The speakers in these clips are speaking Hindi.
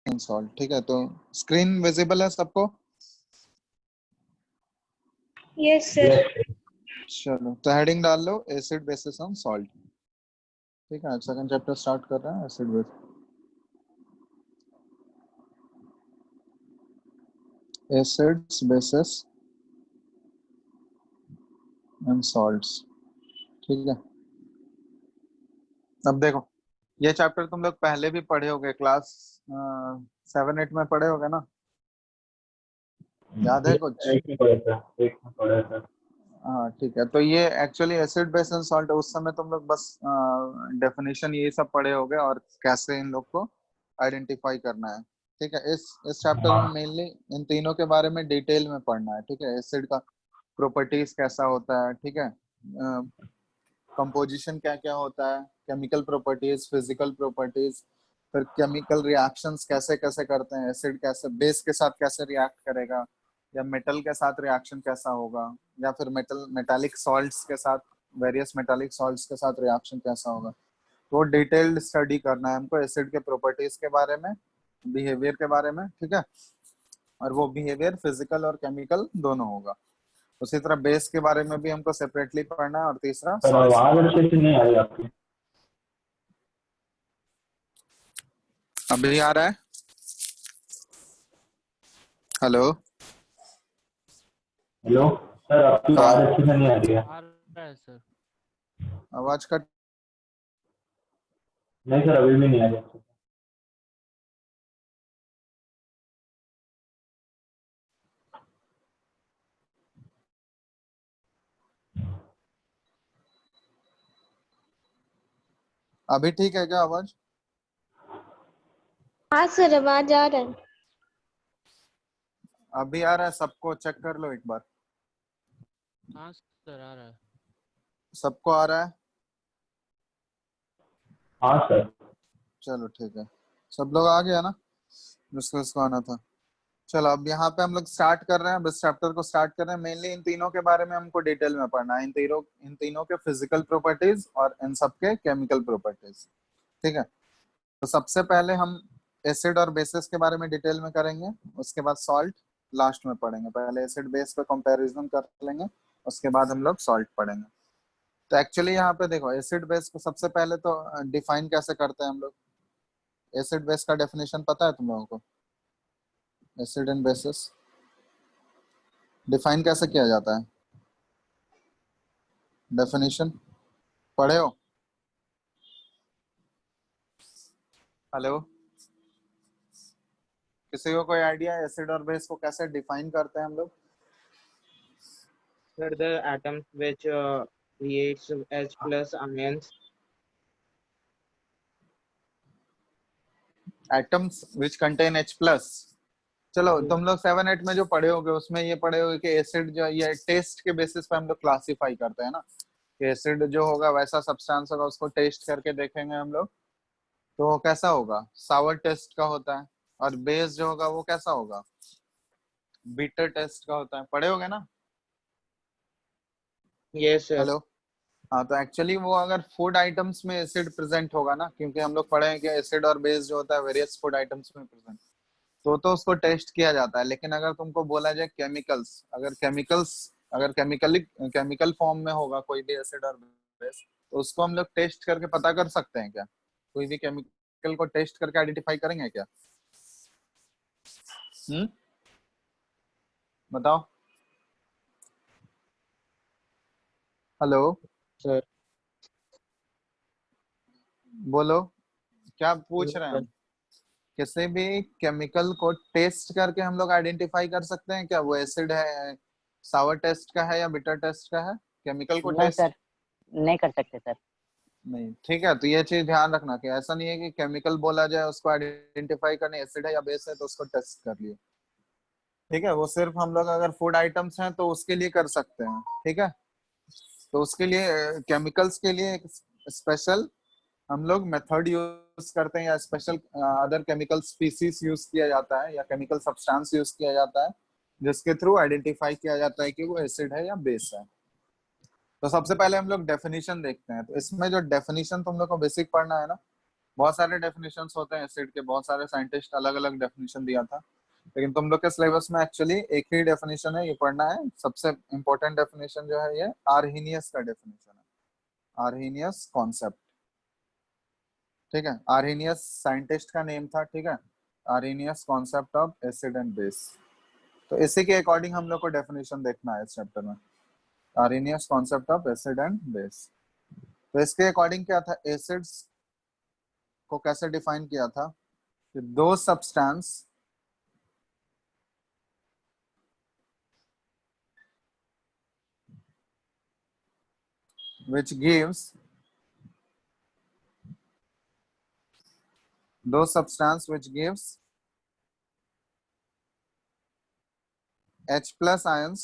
सॉल्ट। ठीक है, तो स्क्रीन विजिबल है सबको? Yes sir. चलो तो हेडिंग डाल लो, एसिड बेसिस ऑन सॉल्ट। ठीक है, सेकंड चैप्टर स्टार्ट कर रहे हैं, acid base, acids bases and salts. ठीक है, अब देखो ये चैप्टर तुम लोग पहले भी पढ़े होगे, क्लास 7-8 में पढ़े होगे ना? याद है कुछ? एक में पढ़ा था, एक में पढ़ा था। हाँ ठीक है, तो ये actually acid base and salt, उस समय तुम लोग बस डेफिनेशन ये सब पढ़े होगे और कैसे इन लोग को आइडेंटिफाई करना है। ठीक है, इस चैप्टर में मेनली इन तीनों के बारे में डिटेल में पढ़ना है। ठीक है, एसिड का प्रॉपर्टीज कैसा होता है, ठीक है, कंपोजिशन क्या क्या होता है, केमिकल प्रॉपर्टीज, फिजिकल प्रॉपर्टीज, फिर केमिकल रिएक्शंस कैसे कैसे करते हैं, एसिड कैसे बेस के साथ कैसे रिएक्ट करेगा, या मेटल के साथ रिएक्शन कैसा होगा, या फिर मेटालिक सॉल्ट्स के साथ, वेरियस मेटालिक सॉल्ट्स के साथ रिएक्शन कैसा होगा। तो डिटेल्ड स्टडी करना है हमको एसिड के प्रॉपर्टीज के बारे में, बिहेवियर के बारे में। ठीक है, और वो बिहेवियर फिजिकल और केमिकल दोनों होगा। उसी तरह बेस के बारे में भी हमको सेपरेटली पढ़ना है, और तीसरा पर सॉल्ट्स के आवाज बारे अच्छे में। से नहीं आ रही आपकी। अभी आ रहा है? हेलो हेलो सर, आपकी हाँ, आवाज अच्छे से नहीं आ रही है। आ रहा है सर। आवाज कट। नहीं सर, अभी भी नहीं आ रही अच्छे से। अभी ठीक है क्या आवाज? हाँ सर, आवाज आ रहा है। अभी आ रहा है? सबको चेक कर लो एक बार, हाँ सर, आ रहा है। सबको आ रहा है? हाँ सर। चलो ठीक है, सब लोग आ गया ना जिसको आना था? चलो अब यहाँ पे हम लोग स्टार्ट कर रहे हैं, बस चैप्टर को स्टार्ट कर रहे हैं। मेनली इन तीनों के बारे में हमको डिटेल में पढ़ना है, इन तीनों के फिजिकल प्रॉपर्टीज और इन सब के केमिकल प्रॉपर्टीज। ठीक है, तो सबसे पहले हम एसिड और बेसिस के बारे में डिटेल में करेंगे, उसके बाद सॉल्ट लास्ट में पढ़ेंगे। पहले एसिड बेस पे कंपैरिजन कर लेंगे, उसके बाद हम लोग सॉल्ट पढ़ेंगे। तो एक्चुअली यहाँ पे देखो, एसिड बेस को सबसे पहले तो डिफाइन कैसे करते हैं हम लोग। एसिड बेस का डेफिनेशन पता है तुम लोगों को? एसिड एंड बेसिस डिफाइन कैसे किया जाता है? डेफिनेशन पढ़े हो? हेलो, किसी को कोई आइडिया है एसिड और बेस को कैसे डिफाइन करते हैं हम लोग? Sir, the atoms which creates H plus ions. Atoms which contain H plus. चलो Yes. तुम लोग 7-8 में जो पढ़े होगे उसमें ये पढ़े होगे कि एसिड जो ये टेस्ट के बेसिस पे हम लोग क्लासिफाई करते हैं ना, कि एसिड जो होगा वैसा सब्सटेंस होगा, उसको टेस्ट करके देखेंगे हम लोग, तो वो कैसा होगा, सावर टेस्ट का होता है। और बेस जो होगा वो कैसा होगा, बीटर टेस्ट का होता है। पढ़े होगे ना? Yes, sir. हेलो, हाँ, तो एक्चुअली वो अगर फूड आइटम्स में एसिड प्रेजेंट होगा ना, क्योंकि हम लोग पढ़े हैं कि एसिड और बेस जो होता है वेरियस फूड आइटम्स में प्रेजेंट, तो उसको टेस्ट किया जाता है। लेकिन अगर तुमको बोला जाए केमिकल्स, अगर केमिकल फॉर्म में होगा कोई भी एसिड और बेस, तो उसको हम लोग टेस्ट करके पता कर सकते हैं क्या? कोई भी केमिकल को टेस्ट करके आइडेंटिफाई करेंगे क्या? बताओ। Hello, Sir. बोलो, क्या पूछ Yes, रहे हैं sir. हम? किसी भी केमिकल को टेस्ट करके हम लोग आइडेंटिफाई कर सकते हैं क्या वो एसिड है, सावर टेस्ट का है या बिटर टेस्ट का है? केमिकल को नहीं टेस्ट सर, नहीं कर सकते सर। नहीं। ठीक है, तो ये चीज ध्यान रखना कि ऐसा नहीं है कि केमिकल बोला जाए उसको आइडेंटिफाई करने एसिड है या बेस है तो उसको टेस्ट कर लिए। ठीक है, वो सिर्फ हम लोग अगर फूड आइटम्स हैं तो उसके लिए कर सकते हैं। ठीक है, तो उसके लिए केमिकल्स के लिए एक स्पेशल हम लोग मेथड यूज करते हैं, या special other chemical species use किया जाता है, या केमिकल सब्सटेंस यूज किया जाता है, जिसके थ्रू आइडेंटिफाई किया जाता है कि वो एसिड है या बेस है। तो सबसे पहले हम लोग डेफिनेशन देखते हैं। तो इसमें जो डेफिनेशन तुम लोग को बेसिक पढ़ना है ना, बहुत सारे डेफिनेशंस होते हैं एसिड के, बहुत सारे साइंटिस्ट अलग अलग डेफिनेशन दिया था, लेकिन तुम लोग के सिलेबस में एक्चुअली एक ही डेफिनेशन है, ये पढ़ना है। सबसे इंपॉर्टेंट डेफिनेशन जो है ये आर्हीनियस का डेफिनेशन है, आर्हीनियस कॉन्सेप्ट। ठीक है, आर्हीनियस साइंटिस्ट का नेम था। ठीक है, Arrhenius concept of acid and base. तो इसी के अकॉर्डिंग हम लोग को डेफिनेशन देखना है इस चैप्टर में, Arrhenius concept of acid and base. तो इसके अकॉर्डिंग क्या था, एसिड्स को कैसे डिफाइन किया था कि दो substance which gives those substance which gives H plus ions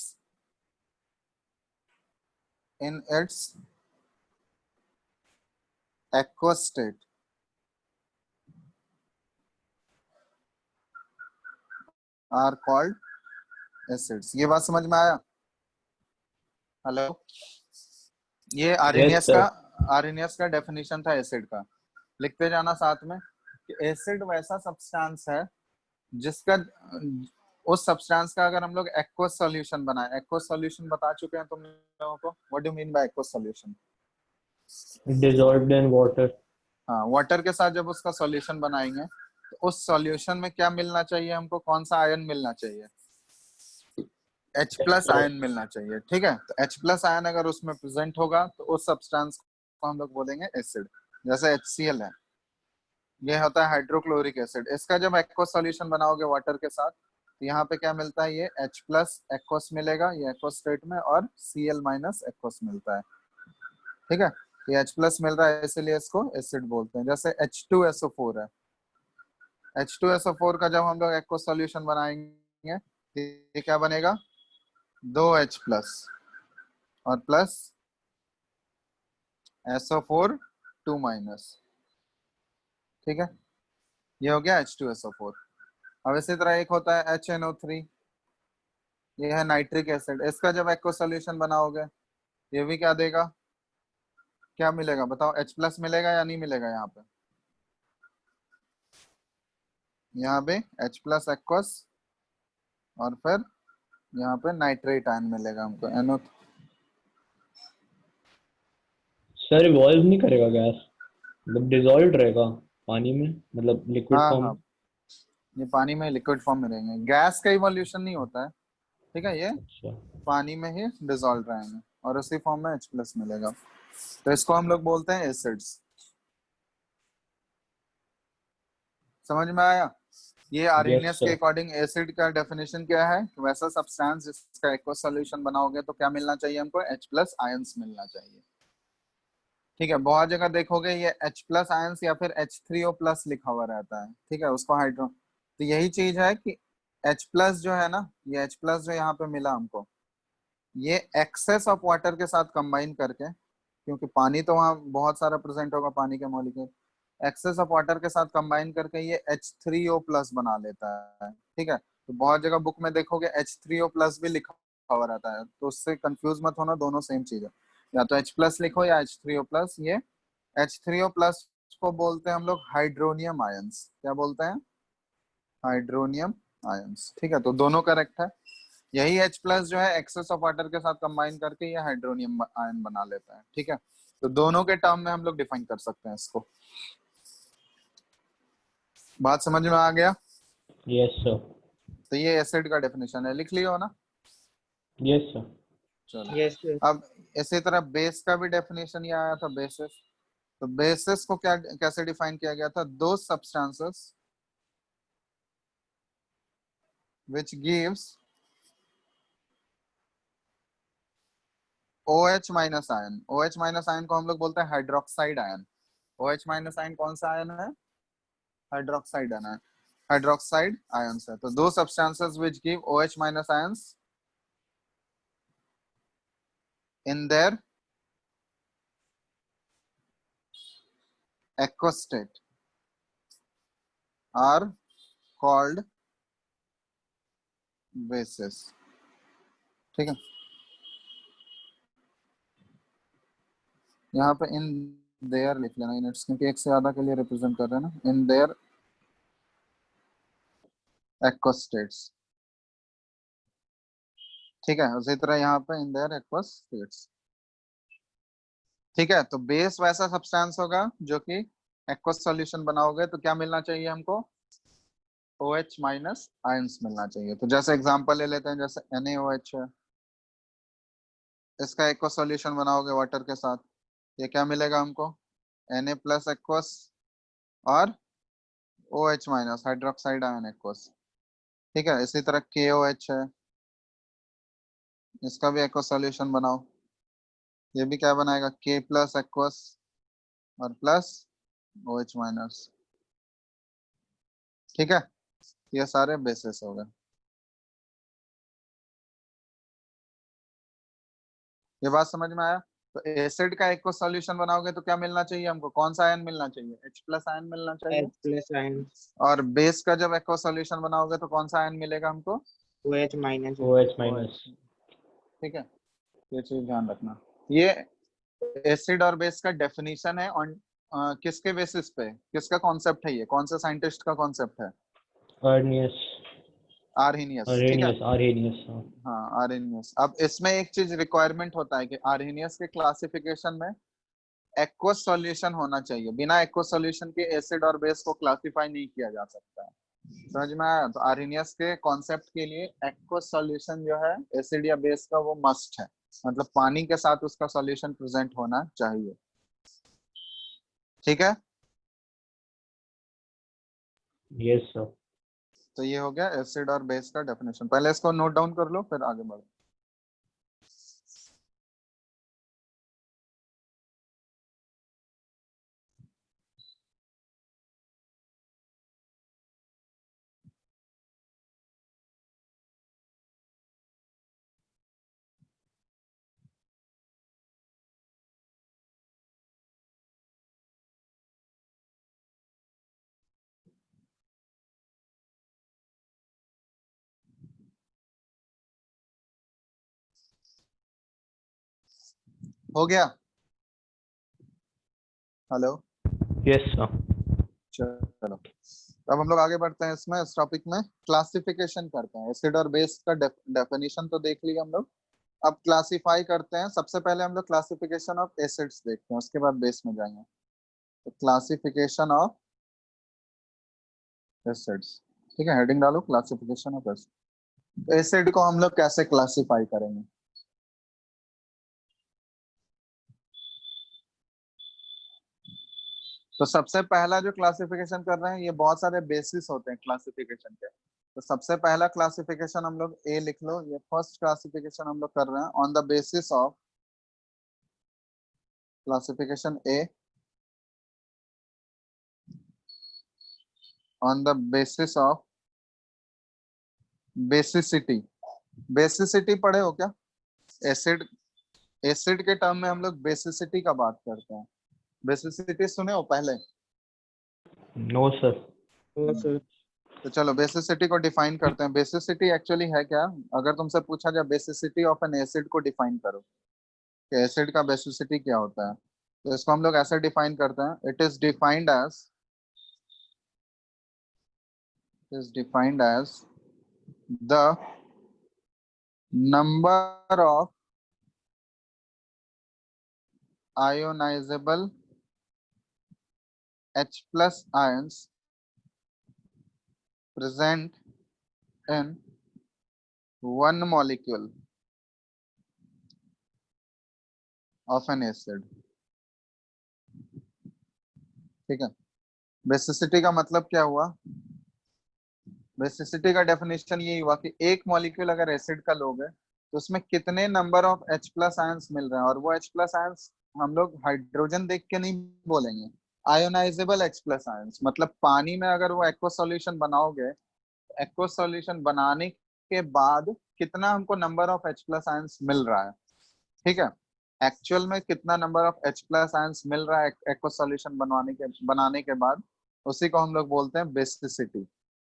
in its aqueous state are called acids। ये बात समझ में आया? हेलो, ये आर्हीनियस sir. आर्हीनियस का डेफिनेशन था एसिड का। लिखते जाना साथ में कि एसिड वैसा सब्सटेंस है जिसका, उस सब्सटेंस का अगर हम लोग एक्वस सॉल्यूशन बनाए, एक्वस सॉल्यूशन बता चुके हैं तुम लोगों को, what do mean by aqueous solution? Dissolved in water. हाँ, वाटर के साथ जब उसका सॉल्यूशन बनाएंगे तो उस सॉल्यूशन में क्या मिलना चाहिए हमको, कौन सा आयन मिलना चाहिए? H प्लस आयन मिलना चाहिए। ठीक है, तो H प्लस आयन अगर उसमें प्रेजेंट होगा तो उस सब्सटेंस को हम लोग बोलेंगे एसिड। जैसे HCl है, ये होता है हाइड्रोक्लोरिक एसिड। इसका जब एक्वस सॉल्यूशन बनाओगे वाटर के साथ तो यहाँ पे क्या मिलता है, ये H प्लस एक्वस मिलेगा, ये एक्वस स्टेट में, और Cl माइनस एक्वस मिलता है। ठीक है, ये H प्लस मिल रहा है इसलिए इसको एसिड बोलते हैं। जैसे H2SO4 है, H2SO4 का जब हम लोग एक्वस सॉल्यूशन बनाएंगे तो ये क्या बनेगा, 2H प्लस और प्लस SO4 2 माइनस। ठीक है, ये हो गया H2SO4। अब इसी तरह एक होता है HNO3, ये है नाइट्रिक एसिड। इसका जब एक्वस सॉल्यूशन बनाओगे ये भी क्या देगा, क्या मिलेगा बताओ, H प्लस मिलेगा या नहीं मिलेगा? यहाँ पे H प्लस एक्वस और फिर यहाँ पे नाइट्रेट आयन मिलेगा हमको, NO। सर इवॉल्व नहीं करेगा गैस, मतलब डिजॉल्व रहेगा पानी में, मतलब लिक्विड हाँ फॉर्म। हाँ, ये पानी में लिक्विड फॉर्म में रहेंगे, गैस का इवोल्यूशन नहीं होता है। ठीक है, ये अच्छा पानी में ही डिजोल्व रहेंगे और उसी फॉर्म में H प्लस मिलेगा। तो इसको हम लोग बोलते हैं एसिड्स। समझ में आया? ये यस आर्हीनियस के सर। अकॉर्डिंग एसिड का डेफिनेशन क्या है, वैसा सब्सटेंस जिसका एक्वस सॉल्यूशन बनाओगे तो क्या मिलना चाहिए हमको, H प्लस आयंस मिलना चाहिए। ठीक है, बहुत जगह देखोगे ये H प्लस आयंस या फिर H3O प्लस लिखा हुआ रहता है। ठीक है, उसको हाइड्रो, तो यही चीज है कि H प्लस जो है ना, ये H प्लस जो यहाँ पे मिला हमको, ये एक्सेस ऑफ वाटर के साथ कंबाइन करके, क्योंकि पानी तो वहाँ बहुत सारा प्रेजेंट होगा, पानी के मॉलिक्यूल, एक्सेस ऑफ वाटर के साथ कंबाइन करके ये H3O प्लस बना लेता है। ठीक है, तो बहुत जगह बुक में देखोगे H3O प्लस भी लिखा हुआ रहता है, तो उससे कंफ्यूज मत होना, दोनों सेम चीज है, या तो H प्लस लिखो या H3O प्लस। ये H3O प्लस को बोलते हैं हम लोग हाइड्रोनियम आयंस। क्या बोलते हैं? Hydronium ions. ठीक है, तो दोनों करेक्ट है। यही H प्लस जो है एक्सेस ऑफ वाटर के साथ कंबाइन करके ये हाइड्रोनियम आयन बना लेता है। ठीक है, तो दोनों के टर्म में हम लोग डिफाइन कर सकते हैं इसको। बात समझ में आ गया? Yes sir. तो ये एसिड का डेफिनेशन है, लिख लियो ना। Yes sir. चलो, Yes, sir. अब इसी तरह बेस का भी डेफिनेशन ये आया था, बेसिस। तो बेसिस को क्या कैसे डिफाइन किया गया था, दो substances which gives OH minus ion. OH minus ion को हम लोग बोलते हैं hydroxide ion. OH minus ion कौन सा आयन है? हाइड्रोक्साइड आयन है, हाइड्रोक्साइड आयंस है। तो दो substances which give OH minus ions in their aqueous state are called bases। ठीक है, यहाँ पे इन देयर लिख लेना यूनिट्स, क्योंकि एक से ज्यादा के लिए रिप्रेजेंट कर रहे हैं ना। इन देयर एक्वस स्टेट्स, ठीक है। उसी तरह यहाँ पे इन देयर एक्वस स्टेट्स, ठीक है। तो बेस वैसा सब्सटेंस होगा जो कि एक्वस सॉल्यूशन बनाओगे तो क्या मिलना चाहिए हमको, OH माइनस आयंस मिलना चाहिए। तो जैसे एग्जांपल ले लेते हैं, जैसे NaOH है, इसका एक्वस सॉल्यूशन बनाओगे वाटर के साथ, ये क्या मिलेगा हमको, Na प्लस एक्वस और OH minus hydroxide ion aqueous, ठीक है। इसी तरह KOH है, इसका भी एक्वस सॉल्यूशन बनाओ, ये भी क्या बनाएगा, K प्लस एक्वस और प्लस OH माइनस, ठीक है। ये सारे बेसिस हो गए। ये बात समझ में आया। तो एसिड का एक्वस सॉल्यूशन बनाओगे तो क्या मिलना चाहिए हमको, कौन सा आयन मिलना चाहिए, H प्लस आयन मिलना चाहिए। H plus ions, और बेस का जब एक्वस सॉल्यूशन बनाओगे तो कौन सा आयन मिलेगा हमको, OH minus, OH माइनस। ठीक है। ये चीज ध्यान रखना। ये एसिड और बेस का डेफिनेशन है ऑन किसके बेसिस पे, किसका कॉन्सेप्ट है, ये कौन से साइंटिस्ट का कॉन्सेप्ट है, आर्नियस, आर्हेनियस, ठीक है। आर्हेनियस। हाँ आर्हेनियस। अब इसमें एक चीज रिक्वायरमेंट होता है कि आर्हेनियस के क्लासिफिकेशन में एक्वस सॉल्यूशन होना चाहिए, बिना एक्वस सॉल्यूशन के एसिड और बेस को क्लासिफाई नहीं किया जा सकता है। समझ में आया। तो आर्हेनियस के कॉन्सेप्ट के लिए एक्वस सॉल्यूशन जो है एसिड या बेस का वो मस्ट है, मतलब पानी के साथ उसका सॉल्यूशन प्रेजेंट होना चाहिए, ठीक है। Yes sir. तो ये हो गया एसिड और बेस का डेफिनेशन। पहले इसको नोट डाउन कर लो फिर आगे बढ़ो। हो गया, हेलो, यस सर। चलो। अब हम लोग आगे बढ़ते हैं इसमें, इस टॉपिक में क्लासिफिकेशन करते हैं। एसिड और बेस का डेफिनेशन तो देख लिया हम लोग, अब क्लासिफाई करते हैं। सबसे पहले हम लोग क्लासिफिकेशन ऑफ एसिड्स देखते हैं, उसके बाद बेस में जाएंगे। तो क्लासिफिकेशन ऑफ एसिड्स, ठीक है। हेडिंग डालो क्लासिफिकेशन ऑफ एसिड। एसिड को हम लोग कैसे क्लासिफाई करेंगे, तो सबसे पहला जो क्लासिफिकेशन कर रहे हैं, ये बहुत सारे बेसिस होते हैं क्लासिफिकेशन के। तो सबसे पहला क्लासिफिकेशन हम लोग ए लिख लो, ये फर्स्ट क्लासिफिकेशन हम लोग कर रहे हैं on the basis of classification A, on the basis of basicity. Basicity पढ़े हो क्या, एसिड, एसिड के टर्म में हम लोग बेसिसिटी का बात करते हैं। बेसिसिटी सुने हो पहले, नो सर। oh sir, तो चलो बेसिसिटी को डिफाइन करते हैं। बेसिसिटी एक्चुअली है क्या, अगर तुमसे पूछा जाए बेसिसिटी ऑफ एन एसिड को डिफाइन करो कि एसिड का बेसिसिटी क्या होता है, तो इसको हम लोग ऐसे डिफाइन करते हैं, it is defined as the number of ionizable H plus ions present in one molecule of an acid, ठीक है। बेसिसिटी का मतलब क्या हुआ, बेसिसिटी का डेफिनेशन ये हुआ कि एक मॉलिक्यूल अगर एसिड का लोगे तो उसमें कितने number of H plus ions मिल रहे हैं, और वो H प्लस आयंस हम लोग हाइड्रोजन देख के नहीं बोलेंगे, आयोनाइजेबल H प्लस आयंस, मतलब पानी में अगर वो एक्वस सॉल्यूशन बनाओगे, एक्वस सॉल्यूशन बनाने के बाद कितना हमको number of H plus ions मिल रहा है, ठीक है। एक्चुअल में कितना number of H plus ions मिल रहा है एक्वस सॉल्यूशन बनाने के बाद, उसी को हम लोग बोलते हैं बेसिसिटी।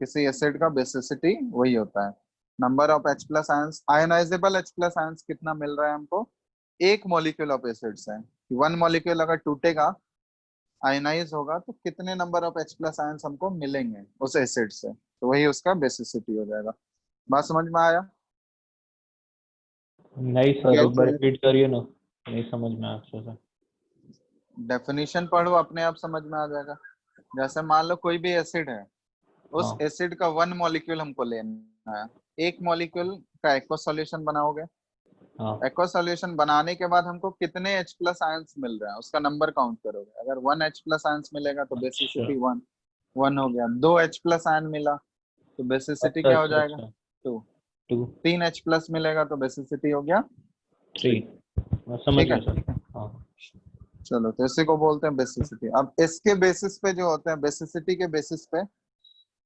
किसी एसिड का बेसिसिटी वही होता है, number of H plus ions, ionisable H plus ions कितना मिल रहा है हमको एक मॉलिक्यूल ऑफ एसिड से। वन मॉलिक्यूल अगर टूटेगा आयनाइज होगा तो कितने number of H plus ions हमको मिलेंगे उस एसिड से, तो वही उसका बेसिसिटी हो जाएगा। बात समझ में आया? नहीं सर, Yes, एक बार sir. रिपीट करिए ना, नहीं समझ में आया अच्छे से। डेफिनेशन पढ़ो, अपने आप समझ में आ जाएगा। जैसे मान लो कोई भी एसिड है, उस हाँ एसिड का 1 मॉलिक्यूल हमको लेना है। एक मॉलिक्यूल का एक्वा सॉल्यूशन बनाओगे, हाँ एक्वा सॉल्यूशन बनाने के बाद हमको कितने H प्लस आयंस मिल रहे हैं उसका नंबर काउंट करोगे। अगर 1 H प्लस आयंस मिलेगा तो अच्छा बेसिसिटी 1 हो गया। 2 H प्लस आयन मिला तो बेसिसिटी अच्छा क्या हो अच्छा जाएगा? अच्छा 2। 2 3 H प्लस मिलेगा तो बेसिसिटी हो गया 3, 3। मैं समझ ठीक है, गया सर। हाँ चलो तो इसी को बोलते हैं बेसिसिटी। अब इसके बेसिस पे जो होते हैं, बेसिसिटी के बेसिस पे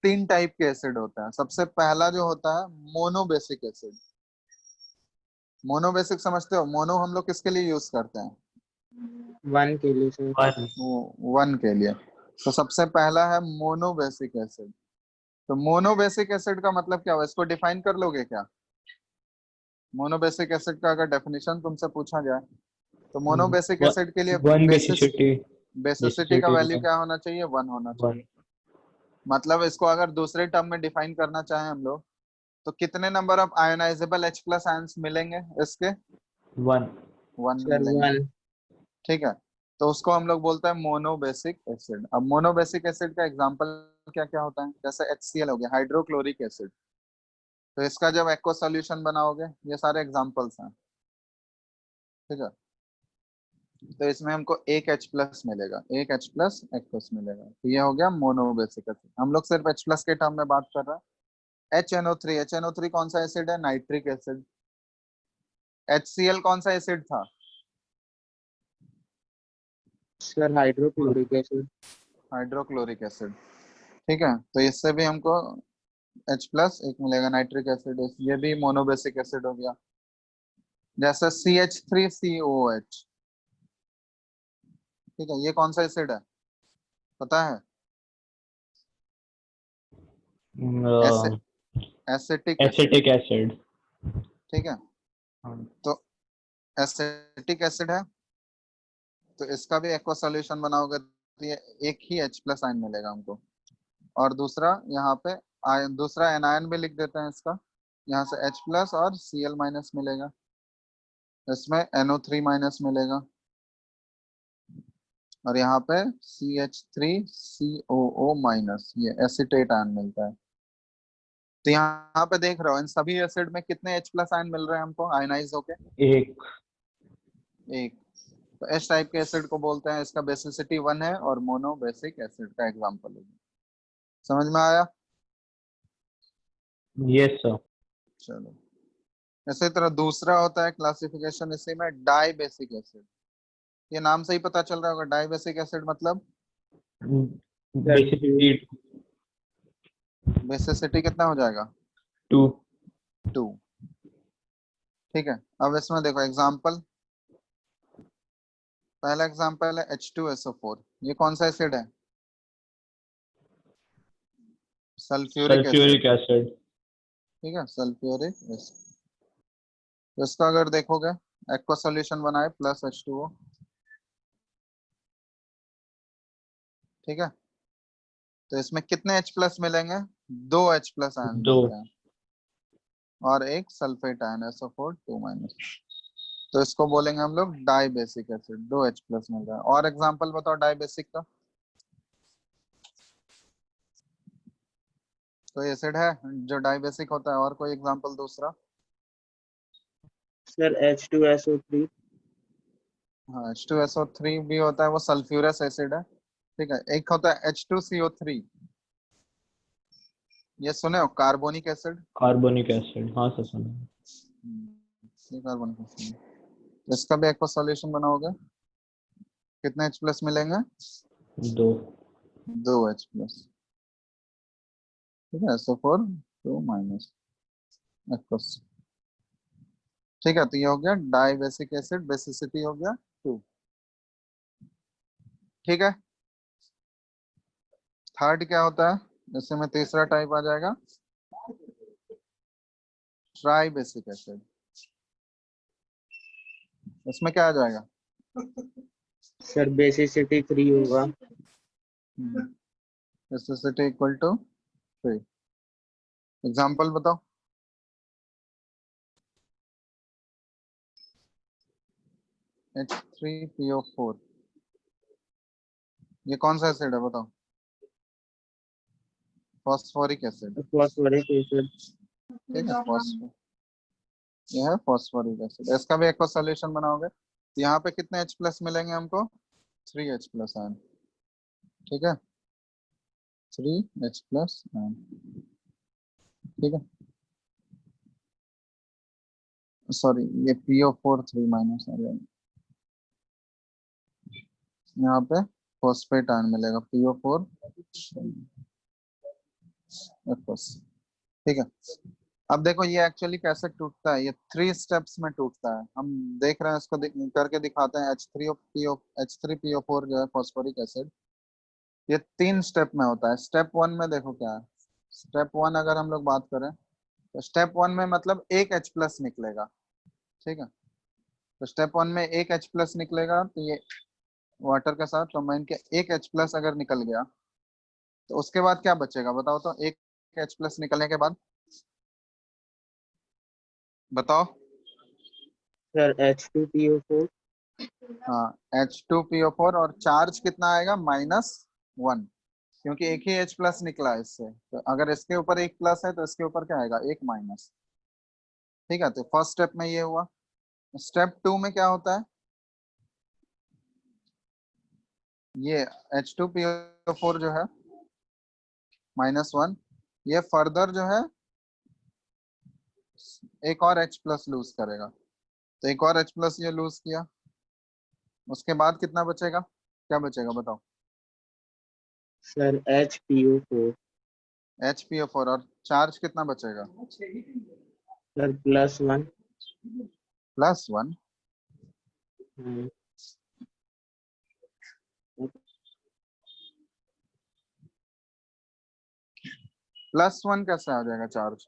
3 टाइप के एसिड होते हैं। सबसे पहला जो होता है मोनोबेसिक एसिड। मोनोबेसिक समझते हो? मोनो हम लोग किसके लिए यूज करते हैं? 1 के लिए sir. 1 वो 1 के लिए। तो सबसे पहला है मोनोबेसिक एसिड। तो मोनोबेसिक एसिड का मतलब क्या हुआ, इसको डिफाइन कर लोगे क्या? मोनोबेसिक एसिड का अगर डेफिनेशन तुमसे पूछा जाए तो मोनोबेसिक एसिड के लिए 1 बेसिस बेसिसिटी, बेसिसिटी का बेसिसिटी वैल्यू क्या होना चाहिए? 1 होना 1 चाहिए। मतलब इसको अगर दूसरे टर्म में डिफाइन करना चाहें हम लोग, तो कितने number of ionisable H plus ions मिलेंगे इसके? 1। 1 Sir, मिलेंगे। 1. ठीक है, तो उसको हम लोग बोलते हैं मोनोबेसिक एसिड। अब मोनोबेसिक एसिड का एग्जांपल क्या क्या होता है? जैसे HCl हो गया, हाइड्रोक्लोरिक एसिड। तो इसका जब एक्वा सॉल्यूशन बनाओगे, ये सारे एग्जांपल्स हैं। ठीक है, तो इसमें हमको एक H प्लस मिलेगा, एक H प्लस एक्वस मिलेगा। तो ये हो गया मोनोबेसिक एसिड। हम लोग सिर्फ H प्लस के टर्म में बात कर रहे हैं। HNO3, HNO3 कौन सा एसिड है? Nitric acid. HCl कौन सा एसिड था? Sir, hydrochloric acid. Hydrochloric acid. ठीक है, तो इससे भी हमको H प्लस एक मिलेगा, नाइट्रिक एसिड। ये भी मोनोबेसिक एसिड हो गया। जैसे CH3COOH। ठीक है, ये कौन सा एसिड है पता है? Acetic acid. Acetic acid. ठीक है, तो एसिटिक एसिड है, तो इसका भी एक्वा सॉल्यूशन बनाओगे तो ये एक ही H प्लस आयन मिलेगा हमको। और दूसरा यहाँ पे आयन, दूसरा एनायन भी लिख देते हैं इसका। यहाँ से H प्लस और Cl माइनस मिलेगा, इसमें NO3 माइनस मिलेगा, और यहाँ पे CH3COO माइनस, ये एसिटेट आयन मिलता है। तो यहाँ पे देख रहे हो इन सभी एसिड में कितने H प्लस आयन मिल रहे हैं हमको आयनाइज होके? एक। एक। तो इस टाइप के एसिड को बोलते हैं, इसका बेसिसिटी 1 है और मोनो बेसिक एसिड का एग्जांपल है। समझ में आया? Yes sir. चलो, इसी तरह दूसरा होता है क्लासिफिकेशन इसी में, डाई बेसिक एसिड। ये नाम से ही पता चल रहा होगा, डाई बेसिक एसिड मतलब Sir, बेसिसिटी बेसिसिटी कितना हो जाएगा? 2। 2। ठीक है, अब इसमें देखो एग्जांपल। पहला एग्जांपल है H2SO4। ये कौन सा एसिड है? Sulphuric acid. Sulphuric acid. ठीक है, सल्फ्यूरिक एसिड। तो इसका अगर देखोगे, एक्वा सॉल्यूशन बनाए प्लस H2O। ठीक है, तो इसमें कितने H प्लस मिलेंगे? 2 H प्लस आयन 2। मिलते हैं, और एक सल्फेट आयन SO4 2 माइनस। तो इसको बोलेंगे हम लोग dibasic acid. 2 H plus मिल रहा है। और एग्जांपल बताओ डाई बेसिक का, कोई एसिड है जो डाई बेसिक होता है? और कोई एग्जांपल दूसरा? sir, H2SO3. हाँ, H2SO3 भी होता है, वो सल्फ्यूरस एसिड है। ठीक है, एक होता है H2CO3। ये सुने हो, कार्बोनिक एसिड। कार्बोनिक एसिड, हाँ सर सुना। ये कार्बोनिक एसिड। इसका भी एक्वा सॉल्यूशन बनाओगे, कितने H प्लस मिलेंगे? 2। 2 H प्लस। ठीक है, SO4 2 माइनस एक्वस। ठीक है, तो ये हो गया डाई बेसिक एसिड, बेसिसिटी हो गया 2। ठीक है, थर्ड क्या होता है? इससे में तीसरा टाइप आ जाएगा ट्राई बेसिक एसिड। इसमें क्या आ जाएगा? सर बेसिसिटी 3 होगा। Basicity equal to 3। एग्जाम्पल बताओ। H3PO4 ये कौन सा एसिड है बताओ? Phosphoric acid. Phosphoric acid. ठीक है, फॉस्फोर ये है फॉस्फोरिक एसिड। इसका भी एक सॉल्यूशन बनाओगे तो यहाँ पे कितने H प्लस मिलेंगे हमको? 3H plus ion. ठीक है, 3H प्लस आयन। ठीक है, सॉरी ये PO4 3 माइनस आ जाएगा। यहाँ पे फॉस्फेट आयन मिलेगा PO4 प्लस। ठीक है, अब देखो ये एक्चुअली कैसे टूटता है। ये 3 स्टेप्स में टूटता है। हम देख रहे हैं इसको करके दिखाते हैं। H3PO4 जो है फॉस्फोरिक एसिड, ये 3 स्टेप में होता है। स्टेप 1 में देखो क्या है। स्टेप 1 अगर हम लोग बात करें तो स्टेप 1 में मतलब एक H प्लस निकलेगा। ठीक है, तो स्टेप 1 में एक H प्लस निकलेगा तो ये वाटर के साथ कंबाइन के एक H प्लस अगर निकल गया तो उसके बाद क्या बचेगा बताओ तो? एक H प्लस निकलने के बाद बताओ। Sir H2PO4। हाँ, H2PO4 और चार्ज कितना आएगा? -1, क्योंकि एक ही H प्लस निकला है इससे। तो अगर इसके ऊपर एक प्लस है तो इसके ऊपर क्या आएगा? एक माइनस। ठीक है, तो फर्स्ट स्टेप में ये हुआ। स्टेप 2 में क्या होता है? ये H2PO4 जो है -1, ये फर्दर जो है एक और H प्लस लूज करेगा। तो एक और H प्लस ये लूज किया, उसके बाद कितना बचेगा? क्या बचेगा बताओ? Sir HPO4। HPO4 और चार्ज कितना बचेगा? सर +1। +1। +1 कैसे आ जाएगा चार्ज?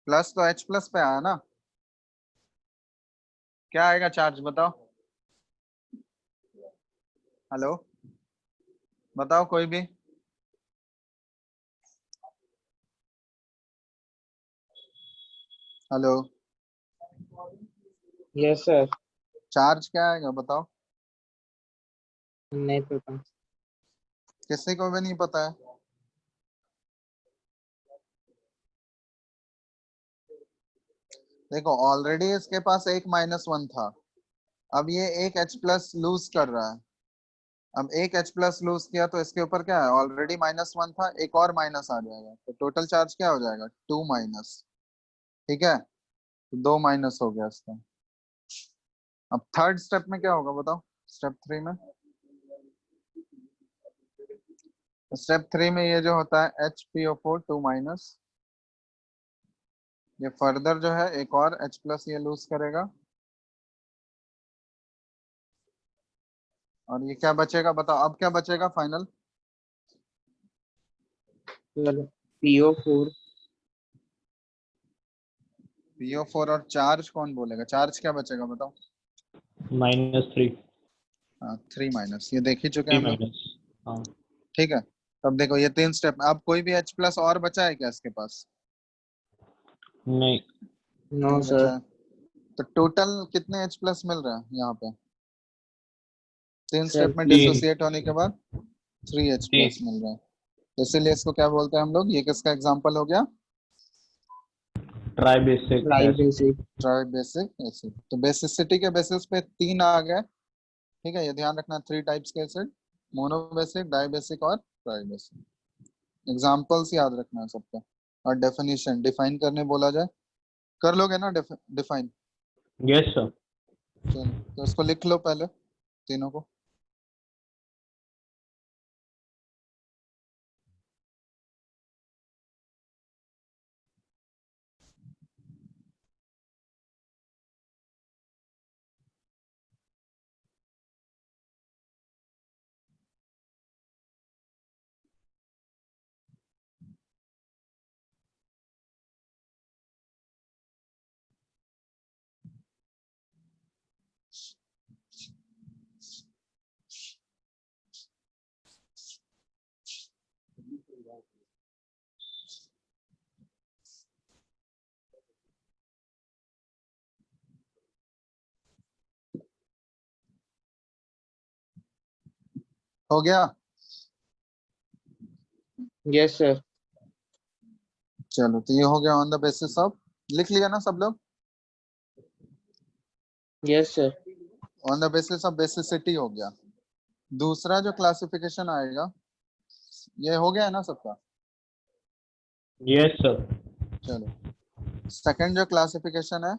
प्लस तो H प्लस पे आया ना। क्या आएगा चार्ज बताओ? हेलो, बताओ कोई भी। Hello, yes sir. चार्ज क्या आएगा बताओ? नहीं पता। किसी को भी नहीं पता है। देखो ऑलरेडी इसके पास एक -1 था, अब ये एक H प्लस लूज कर रहा है। अब एक H प्लस लूज किया तो इसके ऊपर क्या है? ऑलरेडी -1 था, एक और माइनस आ जाएगा तो टोटल चार्ज क्या हो जाएगा? 2 माइनस। ठीक है, तो 2 माइनस हो गया इसका। अब थर्ड स्टेप में क्या होगा बताओ? स्टेप 3 में, स्टेप 3 में ये जो होता है HPO4 2 माइनस, ये फर्दर जो है एक और H प्लस ये लूज करेगा। और ये क्या बचेगा बताओ? अब क्या बचेगा फाइनल? Sir PO4। PO4 और चार्ज कौन बोलेगा? चार्ज क्या बचेगा बताओ? -3। हाँ, 3 माइनस, ये देख ही चुके हैं 3 हम लोग। माइनस। हाँ। ठीक है, तब देखो ये 3 स्टेप। अब कोई भी H प्लस और बचा है क्या इसके पास? नहीं। नो नहीं सर। बचा है। तो टोटल कितने H प्लस मिल रहा है यहाँ पे? 3 सर स्टेप में 3। डिसोसिएट होने के बाद 3H प्लस 3 मिल रहा है। तो इसीलिए इसको क्या बोलते हैं हम लोग? ये किसका एग्जाम्पल हो गया? Try basic try acid. Basic. Try basic acid. तो बेसिसिटी के बेसिस पे 3 आ गए। ठीक है, ये ध्यान रखना, 3 टाइप्स के acid, monobasic, dibasic और ट्राई बेसिक। एग्जाम्पल्स याद रखना है सबका। और डेफिनेशन डिफाइन करने बोला जाए, कर लोगे ना डिफाइन? Yes sir. चलो तो इसको लिख लो पहले तीनों को। हो गया? Yes, sir. चलो, तो ये हो गया ऑन द बेसिस ऑफ, लिख लिया ना सब लोग? Yes, sir. On the basis of basicity हो गया। दूसरा जो क्लासिफिकेशन आएगा, ये हो गया है ना सबका? Yes sir. चलो, सेकंड जो क्लासिफिकेशन है,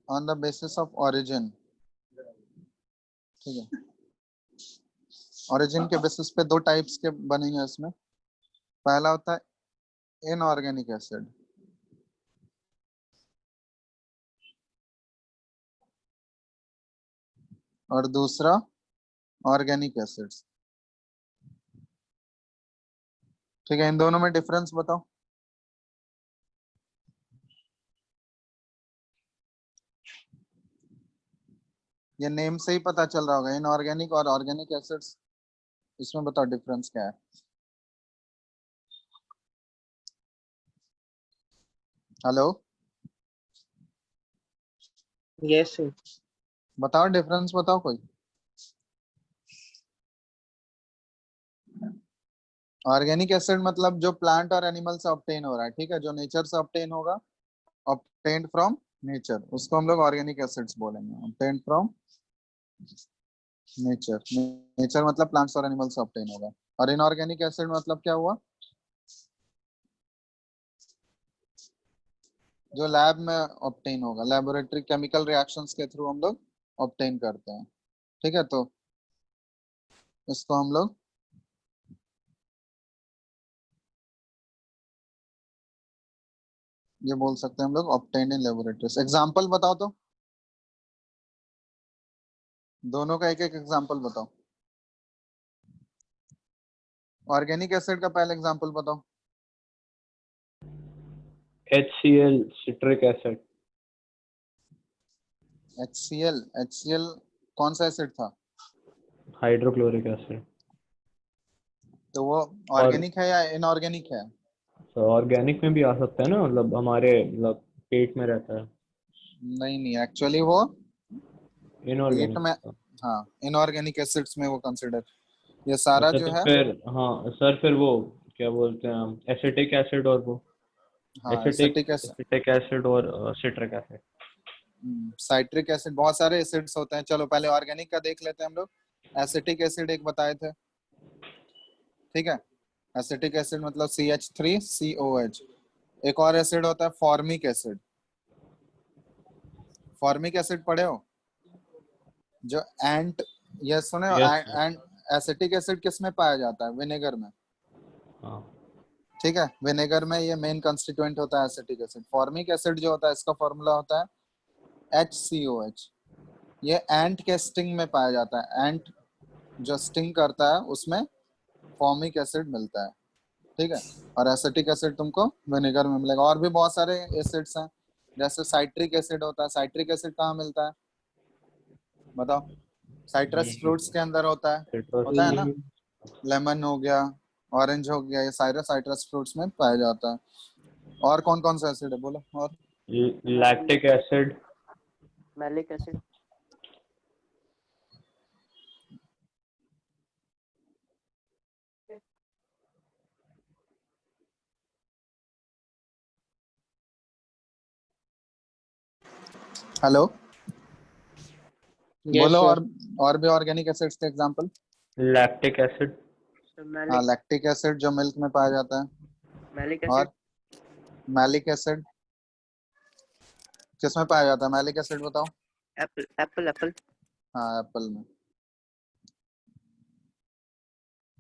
on the basis of origin. ठीक है, ओरिजिन के बेसिस पे दो टाइप्स के बनेंगे इसमें। पहला होता है इनऑर्गेनिक एसिड, और दूसरा ऑर्गेनिक एसिड्स। ठीक है, इन दोनों में डिफरेंस बताओ। ये नेम से ही पता चल रहा होगा, इनऑर्गेनिक और ऑर्गेनिक एसिड्स, इसमें बताओ डिफरेंस क्या है। Hello, Yes, sir. बताओ डिफरेंस, बताओ कोई। ऑर्गेनिक एसिड मतलब जो प्लांट और एनिमल से ऑब्टेन हो रहा है, ठीक है, जो नेचर से ऑब्टेन होगा, ऑब्टेन्ड फ्रॉम नेचर, उसको हम लोग ऑर्गेनिक एसिड्स बोलेंगे। ऑब्टेन्ड फ्रॉम नेचर, नेचर मतलब प्लांट्स और एनिमल से ऑब्टेन होगा। और इनऑर्गेनिक एसिड मतलब क्या हुआ, जो लैब में ऑब्टेन होगा, लेबोरेटरी केमिकल रिएक्शंस के थ्रू हम लोग ऑब्टेन करते हैं। ठीक है, तो इसको हम लोग ये बोल सकते हैं हम लोग ऑब्टेन इन लेबोरेटरीज। एग्जांपल बताओ तो, दोनों का एक एक एग्जांपल बताओ। ऑर्गेनिक एसिड का पहला एग्जांपल बताओ। HCl citric acid. HCl कौन सा एसिड था? Hydrochloric acid. तो वो और ऑर्गेनिक है या इनऑर्गेनिक है? ऑर्गेनिक में भी आ सकता है ना, मतलब हमारे मतलब पेट में रहता है। नहीं नहीं, एक्चुअली वो पेट इनऑर्गेनिक। में, हाँ, इनऑर्गेनिक एसिड्स में वो कंसिडर, ये सारा अच्छा जो तो है, फिर हाँ सर, फिर वो क्या बोलते हैं, एसिटिक एसिड और वो हाँ, acetic acetic acid, acetic acid और सिट्रिक एसिड। साइट्रिक एसिड, बहुत सारे एसिड्स होते हैं। चलो पहले ऑर्गेनिक का देख लेते हैं हम लोग। एसिटिक एसिड एक बताए थे, ठीक है, एसिटिक एसिड मतलब CH3COH। एक और एसिड होता है फॉर्मिक एसिड। फॉर्मिक एसिड पढ़े हो? जो एंट, ये सुने हो? यस। एंड एसिटिक एसिड किस में पाया जाता है? विनेगर में। हाँ। ठीक है, विनेगर में ये मेन कंस्टिट्यूएंट होता है एसिटिक एसिड। फॉर्मिक एसिड जो होता है, इसका फॉर्मूला होता है HCOH। ये एंट के स्टिंग में पाया जाता है। एंट जो स्टिंग करता है उसमें फॉर्मिक एसिड मिलता है। ठीक है, और एसिटिक एसिड तुमको विनेगर में मिलेगा। और भी बहुत सारे एसिड्स हैं, जैसे साइट्रिक एसिड होता है। साइट्रिक एसिड कहाँ मिलता है बताओ? साइट्रस फ्रूट्स के अंदर होता है ना। Mm, लेमन हो गया, ऑरेंज हो गया, ये सारे साइट्रस फ्रूट्स में पाया जाता है। और कौन कौन सा एसिड है बोलो? और lactic acid. Malic acid. Hello, yes, बोलो। sir. और भी ऑर्गेनिक एसिड्स के एग्जांपल। Lactic acid. So हाँ, मैलिक लैक्टिक एसिड जो मिल्क में पाया जाता है। मैलिक और एसिड मैलिक एसिड किस में पाया जाता है? मैलिक एसिड बताओ। एप्पल एप्पल एप्पल हाँ, एप्पल में।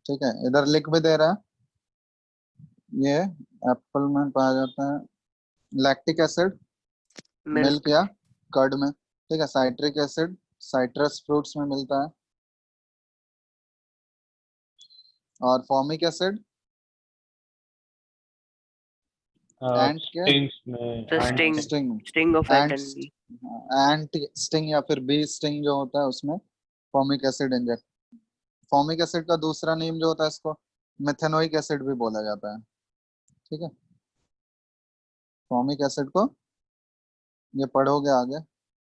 ठीक है, इधर लिख भी दे रहा है, ये एप्पल में पाया जाता है। लैक्टिक एसिड मिल्क मिल्क या कर्ड में। ठीक है, साइट्रिक एसिड साइट्रस फ्रूट्स में मिलता है। और फॉर्मिक एसिड एंट के स्टिंग्स में the sting sting, sting of ant ant and bee ant sting या फिर बी स्टिंग जो होता है, उसमें formic acid inject. Formic acid का दूसरा नेम जो होता है, इसको मेथेनोइक एसिड भी बोला जाता है। ठीक है, फॉर्मिक एसिड को ये पढ़ोगे आगे,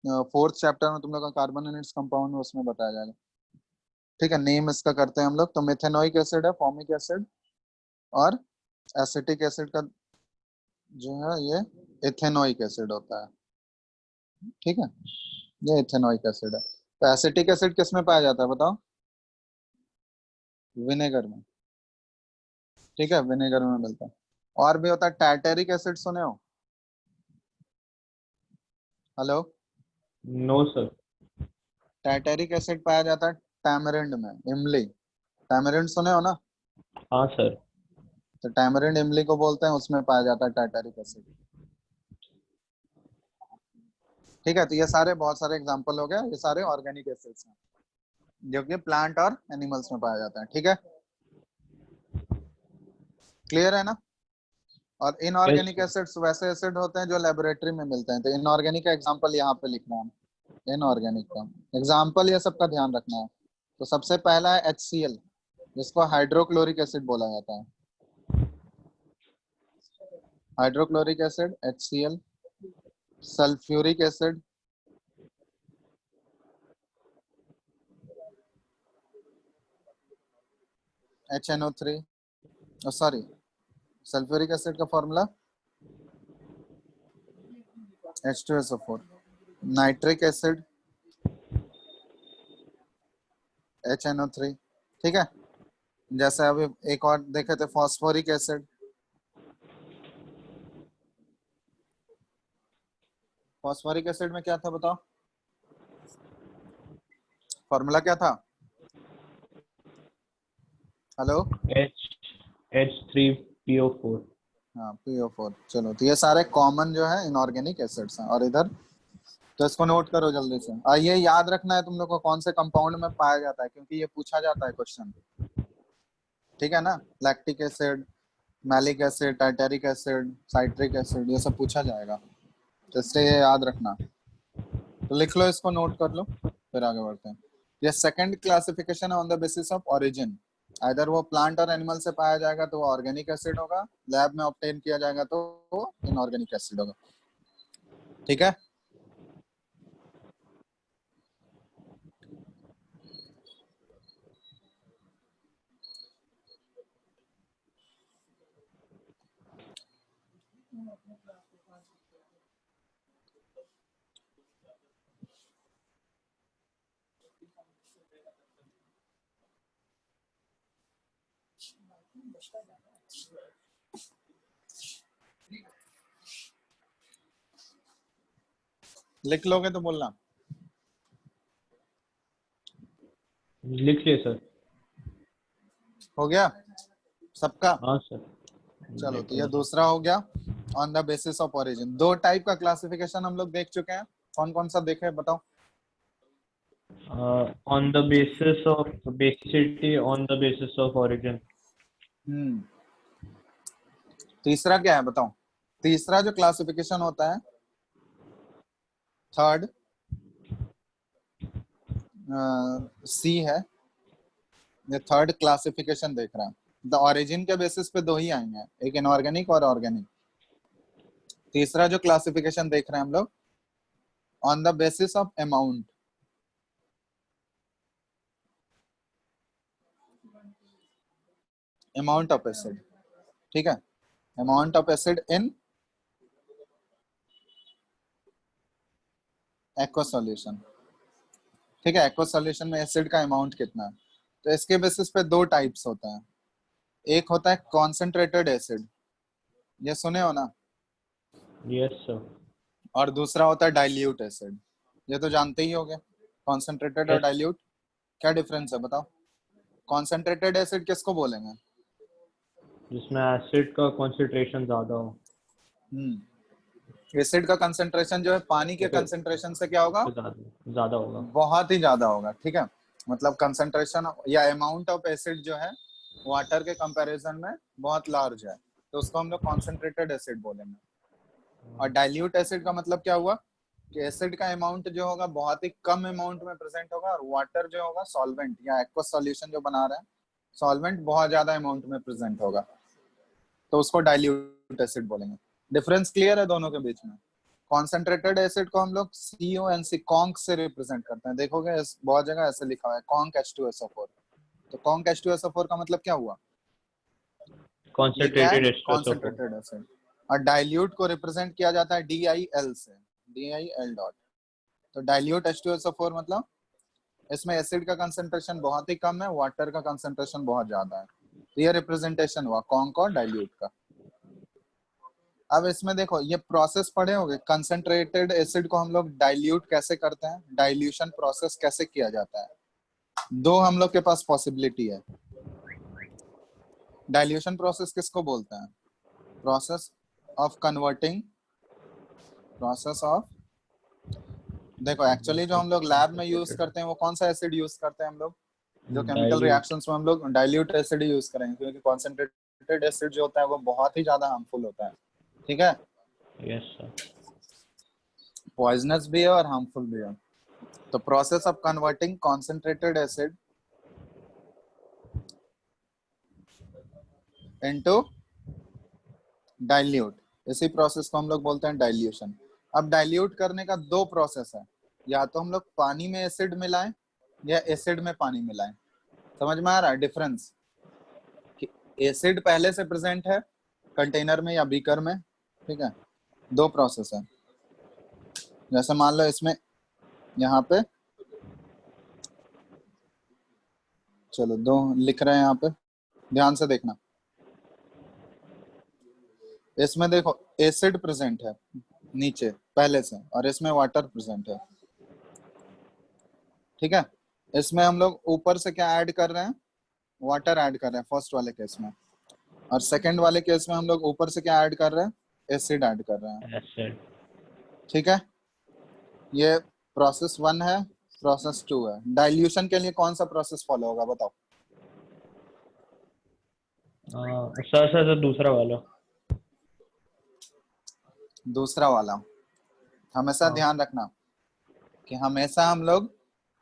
4th चैप्टर में तुम लोग का कार्बन एंड इट्स कंपाउंड उसमें बताया जाएगा। ठीक है, नेम इसका करते हैं हम लोग। तो मेथेनोइक एसिड है, फॉर्मिक एसिड, और एसिटिक एसिड का जो है ये इथेनोइक एसिड होता है। ठीक है, ये इथेनोइक एसिड है। तो एसिटिक एसिड किस में पाया जाता है बताओ? विनेगर में। ठीक है, विनेगर में मिलता है। और भी होता है टार्टेरिक एसिड, सुने हो? Hello, no sir. Tartaric acid पाया जाता है टैमरिंड में, इमली। टैमरिंड सुने हो ना? हाँ सर। तो टैमरिंड इमली को बोलते हैं, उसमें पाया जाता है टार्टेरिक एसिड। ठीक है, तो ये सारे बहुत सारे एग्जांपल हो गए, ये सारे ऑर्गेनिक एसिड्स हैं जो कि प्लांट और एनिमल्स में पाया जाता है। ठीक है, क्लियर है ना? और इनऑर्गेनिक Yes, एसिड्स वैसे एसिड होते हैं जो लेबोरेटरी में मिलते हैं। तो इनऑर्गेनिक का एग्जांपल यहाँ पे लिखना है, इनऑर्गेनिक का एग्जांपल, ये सबका ध्यान रखना है। तो सबसे पहला है HCl, जिसको हाइड्रोक्लोरिक एसिड बोला जाता है। Hydrochloric acid HCl। Sulphuric acid, HNO3, sorry, sulphuric acid का formula H2SO4। Nitric acid HNO3। ठीक है, जैसे अभी एक और देखे थे फॉस्फोरिक एसिड। फॉस्फोरिक एसिड में क्या था बताओ? फॉर्मूला क्या था? Hello, H3PO4। हाँ PO4। चलो, तो ये सारे कॉमन जो है इनऑर्गेनिक एसिड्स हैं। और इधर तो इसको नोट करो जल्दी से। और ये याद रखना है तुम लोग को कौन से कंपाउंड में पाया जाता है, क्योंकि ये पूछा जाता है क्वेश्चन। ठीक है ना? Lactic acid, malic acid, tartaric acid, citric acid, ये सब पूछा जाएगा, तो इसलिए ये याद रखना। तो लिख लो, इसको नोट कर लो, फिर आगे बढ़ते हैं। ये सेकंड क्लासिफिकेशन है on the basis of origin. अगर वो प्लांट और एनिमल से पाया जाएगा तो वो ऑर्गेनिक एसिड होगा, लैब में ऑब्टेन किया जाएगा तो वो इनऑर्गेनिक एसिड होगा। ठीक है, लिख लोगे तो बोलना। लिख लिए सर। हो गया सबका? हाँ सर। चलो, लिख तो ये लिया। दूसरा हो गया on the basis of origin. दो टाइप का क्लासिफिकेशन हम लोग देख चुके हैं, कौन कौन सा देखे बताओ? On the basis of basicity, on the basis of origin। हम्म, तीसरा क्या है बताओ? तीसरा जो क्लासिफिकेशन होता है, थर्ड सी है, ये थर्ड क्लासिफिकेशन देख रहा है। द ओरिजिन के बेसिस पे दो ही आएंगे, एक इनऑर्गेनिक और ऑर्गेनिक। तीसरा जो क्लासिफिकेशन देख रहे हैं हम लोग, on the basis of amount. Amount of acid. ठीक है, amount of acid in aqua solution. ठीक है, एक्वा सॉल्यूशन में एसिड का अमाउंट कितना है। तो इसके बेसिस पे दो टाइप्स होता है। एक होता है कॉन्सेंट्रेटेड एसिड, ये सुने हो ना? Yes sir. और दूसरा होता है डाइल्यूट एसिड, ये तो जानते ही होंगे। कॉन्सेंट्रेटेड और यस, डाइल्यूट, क्या डिफरेंस है बताओ? कॉन्सेंट्रेटेड एसिड किसको बोलेंगे? जिसमें एसिड का कॉन्सेंट्रेशन ज्यादा हो। एसिड का कंसंट्रेशन जो है पानी के तो फिर कंसंट्रेशन से क्या होगा? ज्यादा ज्यादा होगा। बहुत ही ज्यादा होगा। ठीक है, मतलब कंसंट्रेशन या अमाउंट ऑफ एसिड जो है वाटर के कंपैरिजन में बहुत लार्ज है, तो उसको हम लोग कॉन्सेंट्रेटेड एसिड बोलेंगे। और डाइल्यूट एसिड का मतलब क्या हुआ कि एसिड का अमाउंट जो होगा बहुत ही कम अमाउंट में प्रेजेंट होगा, और वाटर जो होगा सॉल्वेंट या एक्वस सॉल्यूशन जो बना रहे हैं, सॉल्वेंट बहुत ज्यादा अमाउंट में प्रेजेंट होगा, तो उसको डाइल्यूट एसिड बोलेंगे। डिफरेंस क्लियर है दोनों के बीच में? कॉन्सेंट्रेटेड एसिड को हम लोग CONC कॉन्क से रिप्रेजेंट करते हैं। देखोगे बहुत जगह ऐसे लिखा हुआ है कॉन्क H2SO4। तो कॉन्क H2SO4 का मतलब क्या हुआ? ये क्या है? Concentrated H2SO4। Concentrated acid. और डाइल्यूट को रिप्रेजेंट किया जाता है DIL से, DIL डॉट। तो डाइल्यूट H2SO4 मतलब इसमें एसिड का कंसंट्रेशन बहुत ही कम है, वाटर का कंसंट्रेशन बहुत ज्यादा है। तो ये रिप्रेजेंटेशन हुआ कॉन्क और डाइल्यूट का। अब इसमें देखो ये प्रोसेस पढ़े होंगे, कंसंट्रेटेड एसिड को हम लोग डाइल्यूट कैसे करते हैं, डाइल्यूशन प्रोसेस कैसे किया जाता है। दो हम लोग के पास पॉसिबिलिटी है। डाइल्यूशन प्रोसेस किसको बोलते हैं? Process of converting, process of, देखो एक्चुअली जो हम लोग लैब में यूज करते हैं वो कौन सा एसिड यूज करते हैं हम लोग? जो केमिकल Dilute। रिएक्शंस में हम लोग डाइल्यूट एसिड यूज करेंगे, क्योंकि कॉन्सेंट्रेटेड एसिड जो होता है वो बहुत ही ज्यादा हार्मफुल होता है। ठीक है, यस सर। पॉइजनस भी है और हार्मफुल भी है। तो process of converting concentrated acid into dilute, इसी प्रोसेस को हम लोग बोलते हैं डाइल्यूशन। अब डाइल्यूट करने का दो प्रोसेस है, या तो हम लोग पानी में एसिड मिलाएं या एसिड में पानी मिलाएं। समझ में आ रहा है डिफरेंस? कि एसिड पहले से प्रेजेंट है कंटेनर में या बीकर में, ठीक है। दो प्रोसेस है, जैसे मान लो इसमें यहाँ पे, चलो दो लिख रहे हैं यहाँ पे, ध्यान से देखना। इसमें देखो एसिड प्रेजेंट है नीचे पहले से, और इसमें वाटर प्रेजेंट है, ठीक है। इसमें हम लोग ऊपर से क्या ऐड कर रहे हैं? वाटर ऐड कर रहे हैं फर्स्ट वाले केस में, और सेकंड वाले केस में हम लोग ऊपर से क्या ऐड कर रहे हैं? एसिड ऐड कर रहे हैं, एसिड। ठीक है। ये प्रोसेस 1 है, प्रोसेस 2 है। डाइल्यूशन के लिए कौन सा प्रोसेस फॉलो होगा बताओ? सर सर दूसरा वाला। दूसरा वाला। हमेशा हाँ। ध्यान रखना कि हमेशा हम लोग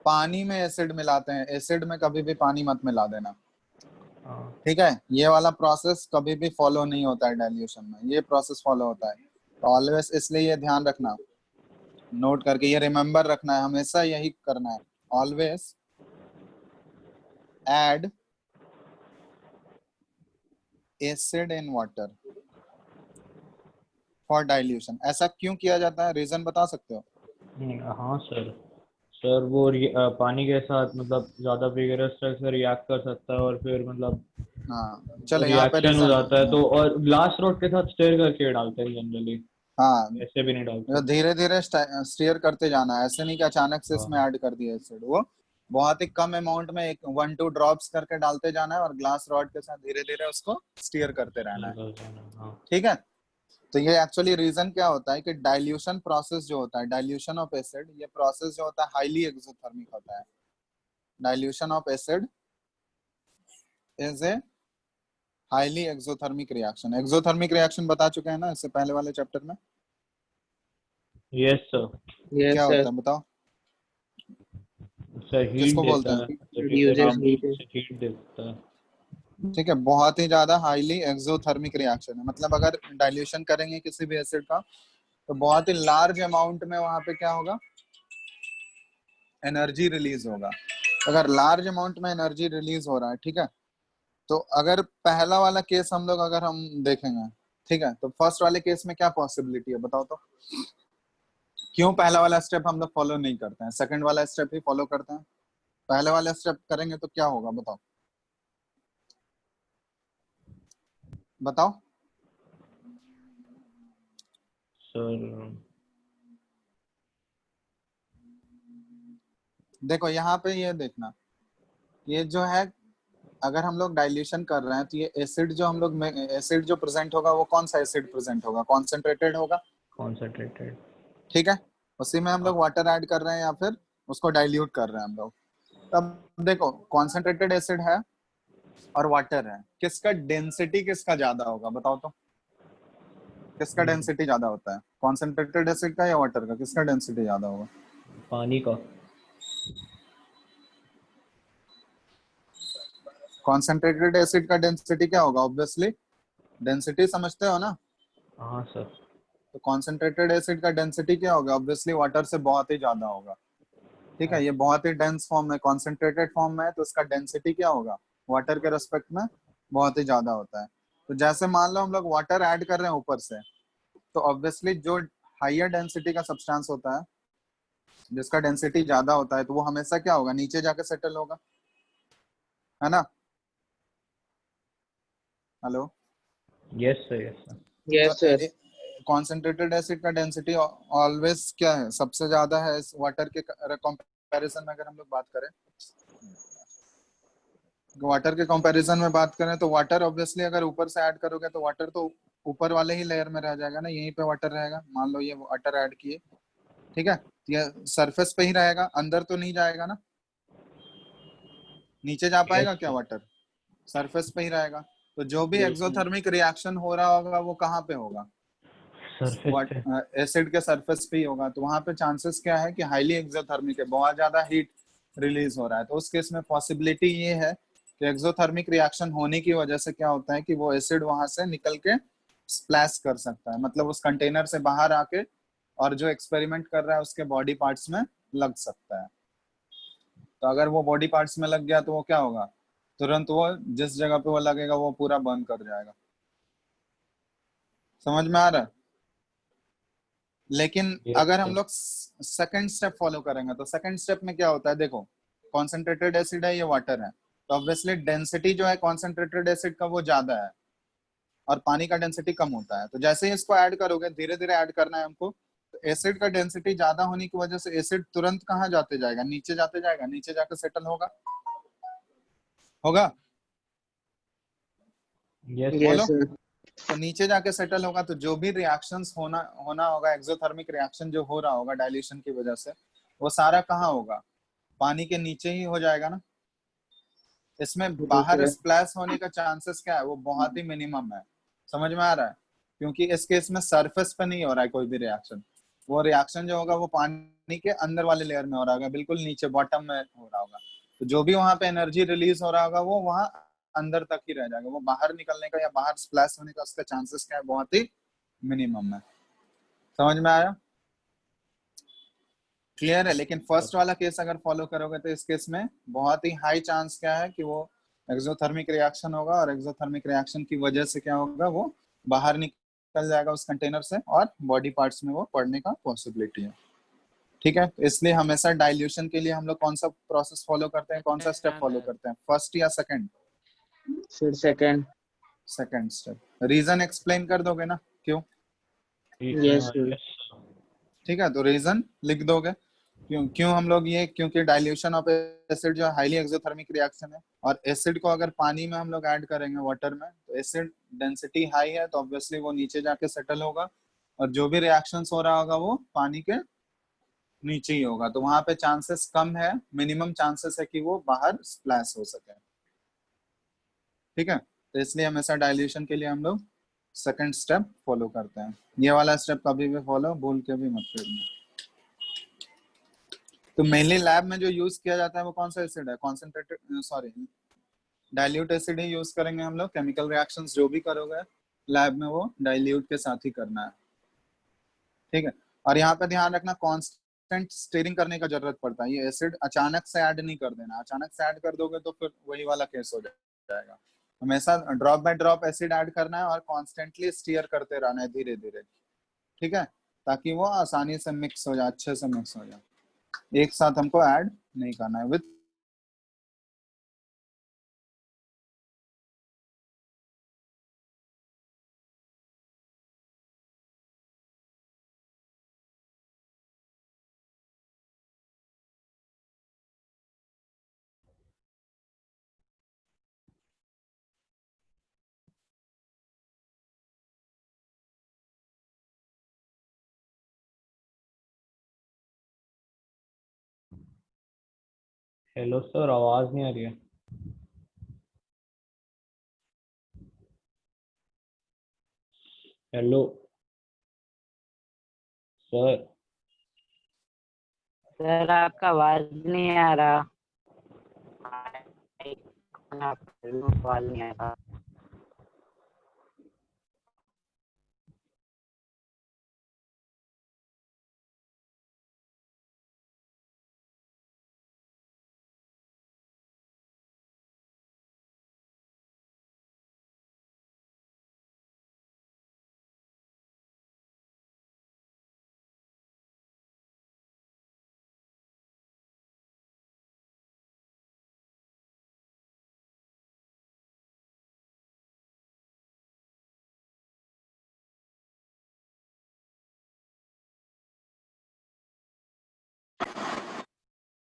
पानी में एसिड मिलाते हैं, एसिड में कभी भी पानी मत मिला देना, हाँ। ठीक है। ये वाला प्रोसेस कभी भी फॉलो नहीं होता है डाइल्यूशन में, ये प्रोसेस फॉलो होता है। तो ऑलवेज इसलिए ये ध्यान रखना, नोट करके ये रिमेम्बर रखना है, हमेशा यही करना है। Always add acid in water for dilution. ऐसा क्यों किया जाता है, रीजन बता सकते हो? हाँ सर। सर वो पानी के साथ मतलब ज्यादा विगरस से रिएक्ट कर सकता है और फिर मतलब हाँ चलो यहाँ पे रिएक्शन हो रीजन, जाता है। तो और ग्लास रॉड के साथ स्टेयर करके डालते हैं जनरली, हाँ ऐसे भी नहीं डालते। धीरे धीरे स्टीयर करते जाना है, ऐसे नहीं कि अचानक से इसमें हाँ। ऐड कर दिया एसिड। वो बहुत ही कम अमाउंट में, एक 1-2 ड्रॉप्स करके डालते जाना है, और ग्लास रॉड के साथ धीरे धीरे उसको स्टीयर करते रहना है, हाँ। ठीक है। तो ये एक्चुअली रीजन क्या होता है कि डाइल्यूशन प्रोसेस जो होता है, डाइल्यूशन ऑफ एसिड, ये प्रोसेस जो होता है हाईली एक्सोथर्मिक होता है। Dilution of acid is a highly exothermic reaction. Exothermic reaction बता चुके हैं ना इससे पहले वाले चैप्टर में। Yes sir. Yes, क्या sir. होता है बताओ? सर हीट किसको बोलते देता हैं? है, Reduces heat. हीट देता है। ठीक है, बहुत ही ज्यादा हाईली एक्सोथर्मिक रिएक्शन है। मतलब अगर डाइल्यूशन करेंगे किसी भी एसिड का, तो बहुत ही लार्ज अमाउंट में वहां पे क्या होगा? एनर्जी रिलीज होगा। अगर लार्ज अमाउंट में एनर्जी रिलीज हो रहा है, ठीक है, तो अगर पहला वाला केस हम लोग अगर हम देखेंगे, ठीक है, तो फर्स्ट वाले केस में क्या पॉसिबिलिटी है बताओ तो? क्यों पहला वाला स्टेप हम लोग फॉलो नहीं करते हैं, सेकंड वाला स्टेप ही फॉलो करते हैं? पहले वाला स्टेप करेंगे तो क्या होगा बताओ? बताओ। सर देखो यहाँ पे ये देखना, ये जो है अगर हम लोग डाइल्यूशन कर रहे हैं तो ये एसिड जो हम लोग एसिड जो प्रेजेंट होगा वो कौन सा एसिड प्रेजेंट होगा? कॉन्सेंट्रेटेड होगा, कॉन्सेंट्रेटेड। ठीक है। उसी में हम लोग वाटर ऐड कर रहे हैं या फिर उसको डाइल्यूट कर रहे हैं हम लोग। तब देखो कॉन्सेंट्रेटेड एसिड है और वाटर है, किसका डेंसिटी किसका ज्यादा होगा बताओ तो? किसका डेंसिटी ज्यादा होता है, कॉन्सेंट्रेटेड एसिड का या वाटर का? किसका डेंसिटी ज्यादा होगा? पानी का। कॉन्सेंट्रेटेड एसिड का डेंसिटी क्या होगा? ऑब्वियसली डेंसिटी समझते हो ना? हाँ सर। तो कॉन्सेंट्रेटेड एसिड का डेंसिटी क्या होगा, ऑब्वियसली वाटर से बहुत ही ज्यादा होगा। ठीक है, ये बहुत ही डेंस फॉर्म में, कॉन्सेंट्रेटेड फॉर्म में है, तो इसका डेंसिटी क्या होगा, वाटर के रेस्पेक्ट में बहुत ही ज्यादा होता है। तो जैसे मान लो हम लोग वाटर ऐड कर रहे हैं ऊपर से, तो ऑब्वियसली जो हाइयर डेंसिटी का सब्सटेंस होता है, जिसका डेंसिटी ज्यादा होता है, तो वो हमेशा क्या होगा, नीचे जाके सेटल होगा, है ना। Hello. Yes sir, yes sir. Yes, sir. Concentrated acid का डेंसिटी ऑलवेज क्या है, सबसे ज्यादा है इस वाटर के कंपैरिजन में। अगर हम लोग बात करें, वाटर के कंपैरिजन में बात करें, तो वाटर ऑब्वियसली अगर ऊपर से ऐड करोगे तो वाटर तो ऊपर वाले ही लेयर में रह जाएगा ना, यहीं पे वाटर रहेगा। मान लो ये वाटर ऐड किए, ठीक है, ये सरफेस पे ही रहेगा, अंदर तो नहीं जाएगा ना, नीचे जा पाएगा Yes, क्या sir. वाटर, सरफेस पे ही रहेगा। तो जो भी Yes, sir. एक्सोथर्मिक रिएक्शन हो रहा होगा वो कहाँ पे होगा, सरफेस पे। एसिड के सरफेस पे ही होगा। तो वहां पे चांसेस क्या है कि हाईली एक्सोथर्मिक है, बहुत ज्यादा हीट रिलीज हो रहा है। तो उस केस में पॉसिबिलिटी ये है कि एक्सोथर्मिक रिएक्शन होने की वजह से क्या होता है कि वो एसिड वहां से निकल के स्प्लैश कर सकता है, मतलब उस कंटेनर से बाहर आके, और जो एक्सपेरिमेंट कर रहा है उसके बॉडी पार्ट्स में लग सकता है। तो अगर वो बॉडी पार्ट्स में लग गया तो वो क्या होगा, तुरंत वो जिस जगह पे वो लगेगा वो पूरा बर्न कर जाएगा। समझ में आ रहा है। लेकिन यस अगर हम सर। लोग सेकंड स्टेप फॉलो करेंगे, तो सेकंड स्टेप में क्या होता है, देखो कॉन्सेंट्रेटेड एसिड है, ये वाटर है, तो ऑब्वियसली डेंसिटी जो है कॉन्सेंट्रेटेड एसिड का वो ज्यादा है, और पानी का डेंसिटी कम होता है। तो जैसे ही इसको ऐड करोगे, धीरे धीरे ऐड करना है हमको, तो एसिड का डेंसिटी ज्यादा होने की वजह से एसिड तुरंत कहाँ जाते जाएगा, नीचे जाते जाएगा, नीचे जाकर सेटल होगा, होगा, यस Yes, बोलो। sir. तो नीचे जाके सेटल होगा, तो जो भी रिएक्शंस होना होना होगा, एक्सोथर्मिक रिएक्शन जो हो रहा होगा डाइल्यूशन की वजह से, वो सारा कहाँ होगा, पानी के नीचे ही हो जाएगा ना। इसमें Yes, बाहर sir. स्प्लैश होने का चांसेस क्या है, वो बहुत ही मिनिमम है। समझ में आ रहा है, क्योंकि इस केस में सरफेस पे नहीं हो रहा है कोई भी रिएक्शन, वो रिएक्शन जो होगा वो पानी के अंदर वाले लेयर में हो रहा होगा, बिल्कुल नीचे बॉटम में हो रहा होगा। तो जो भी वहां पे एनर्जी रिलीज हो रहा होगा वो वहां अंदर तक ही रह जाएगा, वो बाहर निकलने का या बाहर स्प्लैश होने का उसका चांसेस क्या है, बहुत ही मिनिमम है। समझ में आया, क्लियर है। लेकिन फर्स्ट वाला केस अगर फॉलो करोगे तो इस केस में बहुत ही हाई चांस क्या है कि वो एक्सोथर्मिक रिएक्शन होगा, और एक्सोथर्मिक रिएक्शन की वजह से क्या होगा, वो बाहर निकल जाएगा उस कंटेनर से, और बॉडी पार्ट्स में वो पड़ने का पॉसिबिलिटी है। ठीक है, तो इसलिए हमेशा डाइल्यूशन के लिए हम लोग कौन सा प्रोसेस फॉलो करते हैं, कौन सा स्टेप फॉलो करते हैं, फर्स्ट या second, Sir, second. Second step. Reason explain कर दोगे ना, क्यों। Yes, sir. यस। ठीक है, तो रीजन लिख दोगे, क्यों क्यों हम लोग ये, क्योंकि डाइल्यूशन ऑफ एसिड जो हाईली एक्सोथर्मिक रिएक्शन है, और एसिड को अगर पानी में हम लोग ऐड करेंगे वाटर में, तो एसिड डेंसिटी हाई है, तो ऑब्वियसली वो नीचे जाके सेटल होगा, और जो भी रिएक्शंस हो रहा होगा वो पानी के नीचे ही होगा। तो वहां पे चांसेस कम है, मिनिमम चांसेस है कि वो बाहर स्प्लैश हो सके। ठीक है, तो इसलिए हमेशा डाइल्यूशन के लिए हम लोग सेकंड स्टेप फॉलो करते हैं। ये वाला स्टेप कभी भी फॉलो भूल के भी मत करना। तो मेनली लैब में जो यूज किया जाता है वो कौन सा एसिड है, कॉन्सेंट्रेटेड, सॉरी, डाइल्यूट एसिड ही यूज करेंगे हम लोग। केमिकल रिएक्शंस जो भी करोगे लैब में वो डाइल्यूट के साथ ही करना है। ठीक है, और यहाँ पे ध्यान रखना, कांस्टेंट स्टीयरिंग करने का जरूरत पड़ता है, ये एसिड अचानक से ऐड नहीं कर देना, अचानक से ऐड कर दोगे तो फिर वही वाला केस हो जाएगा। हमेशा drop by drop acid add करना है, और कॉन्स्टेंटली स्टीयर करते रहना है धीरे धीरे। ठीक है, ताकि वो आसानी से मिक्स हो जाए, अच्छे से मिक्स हो जाए, एक साथ हमको ऐड नहीं करना है विद हेलो सर, आवाज नहीं आ रही है। Hello sir. सर आपका आवाज नहीं आ रहा। आवाज नहीं आ रहा।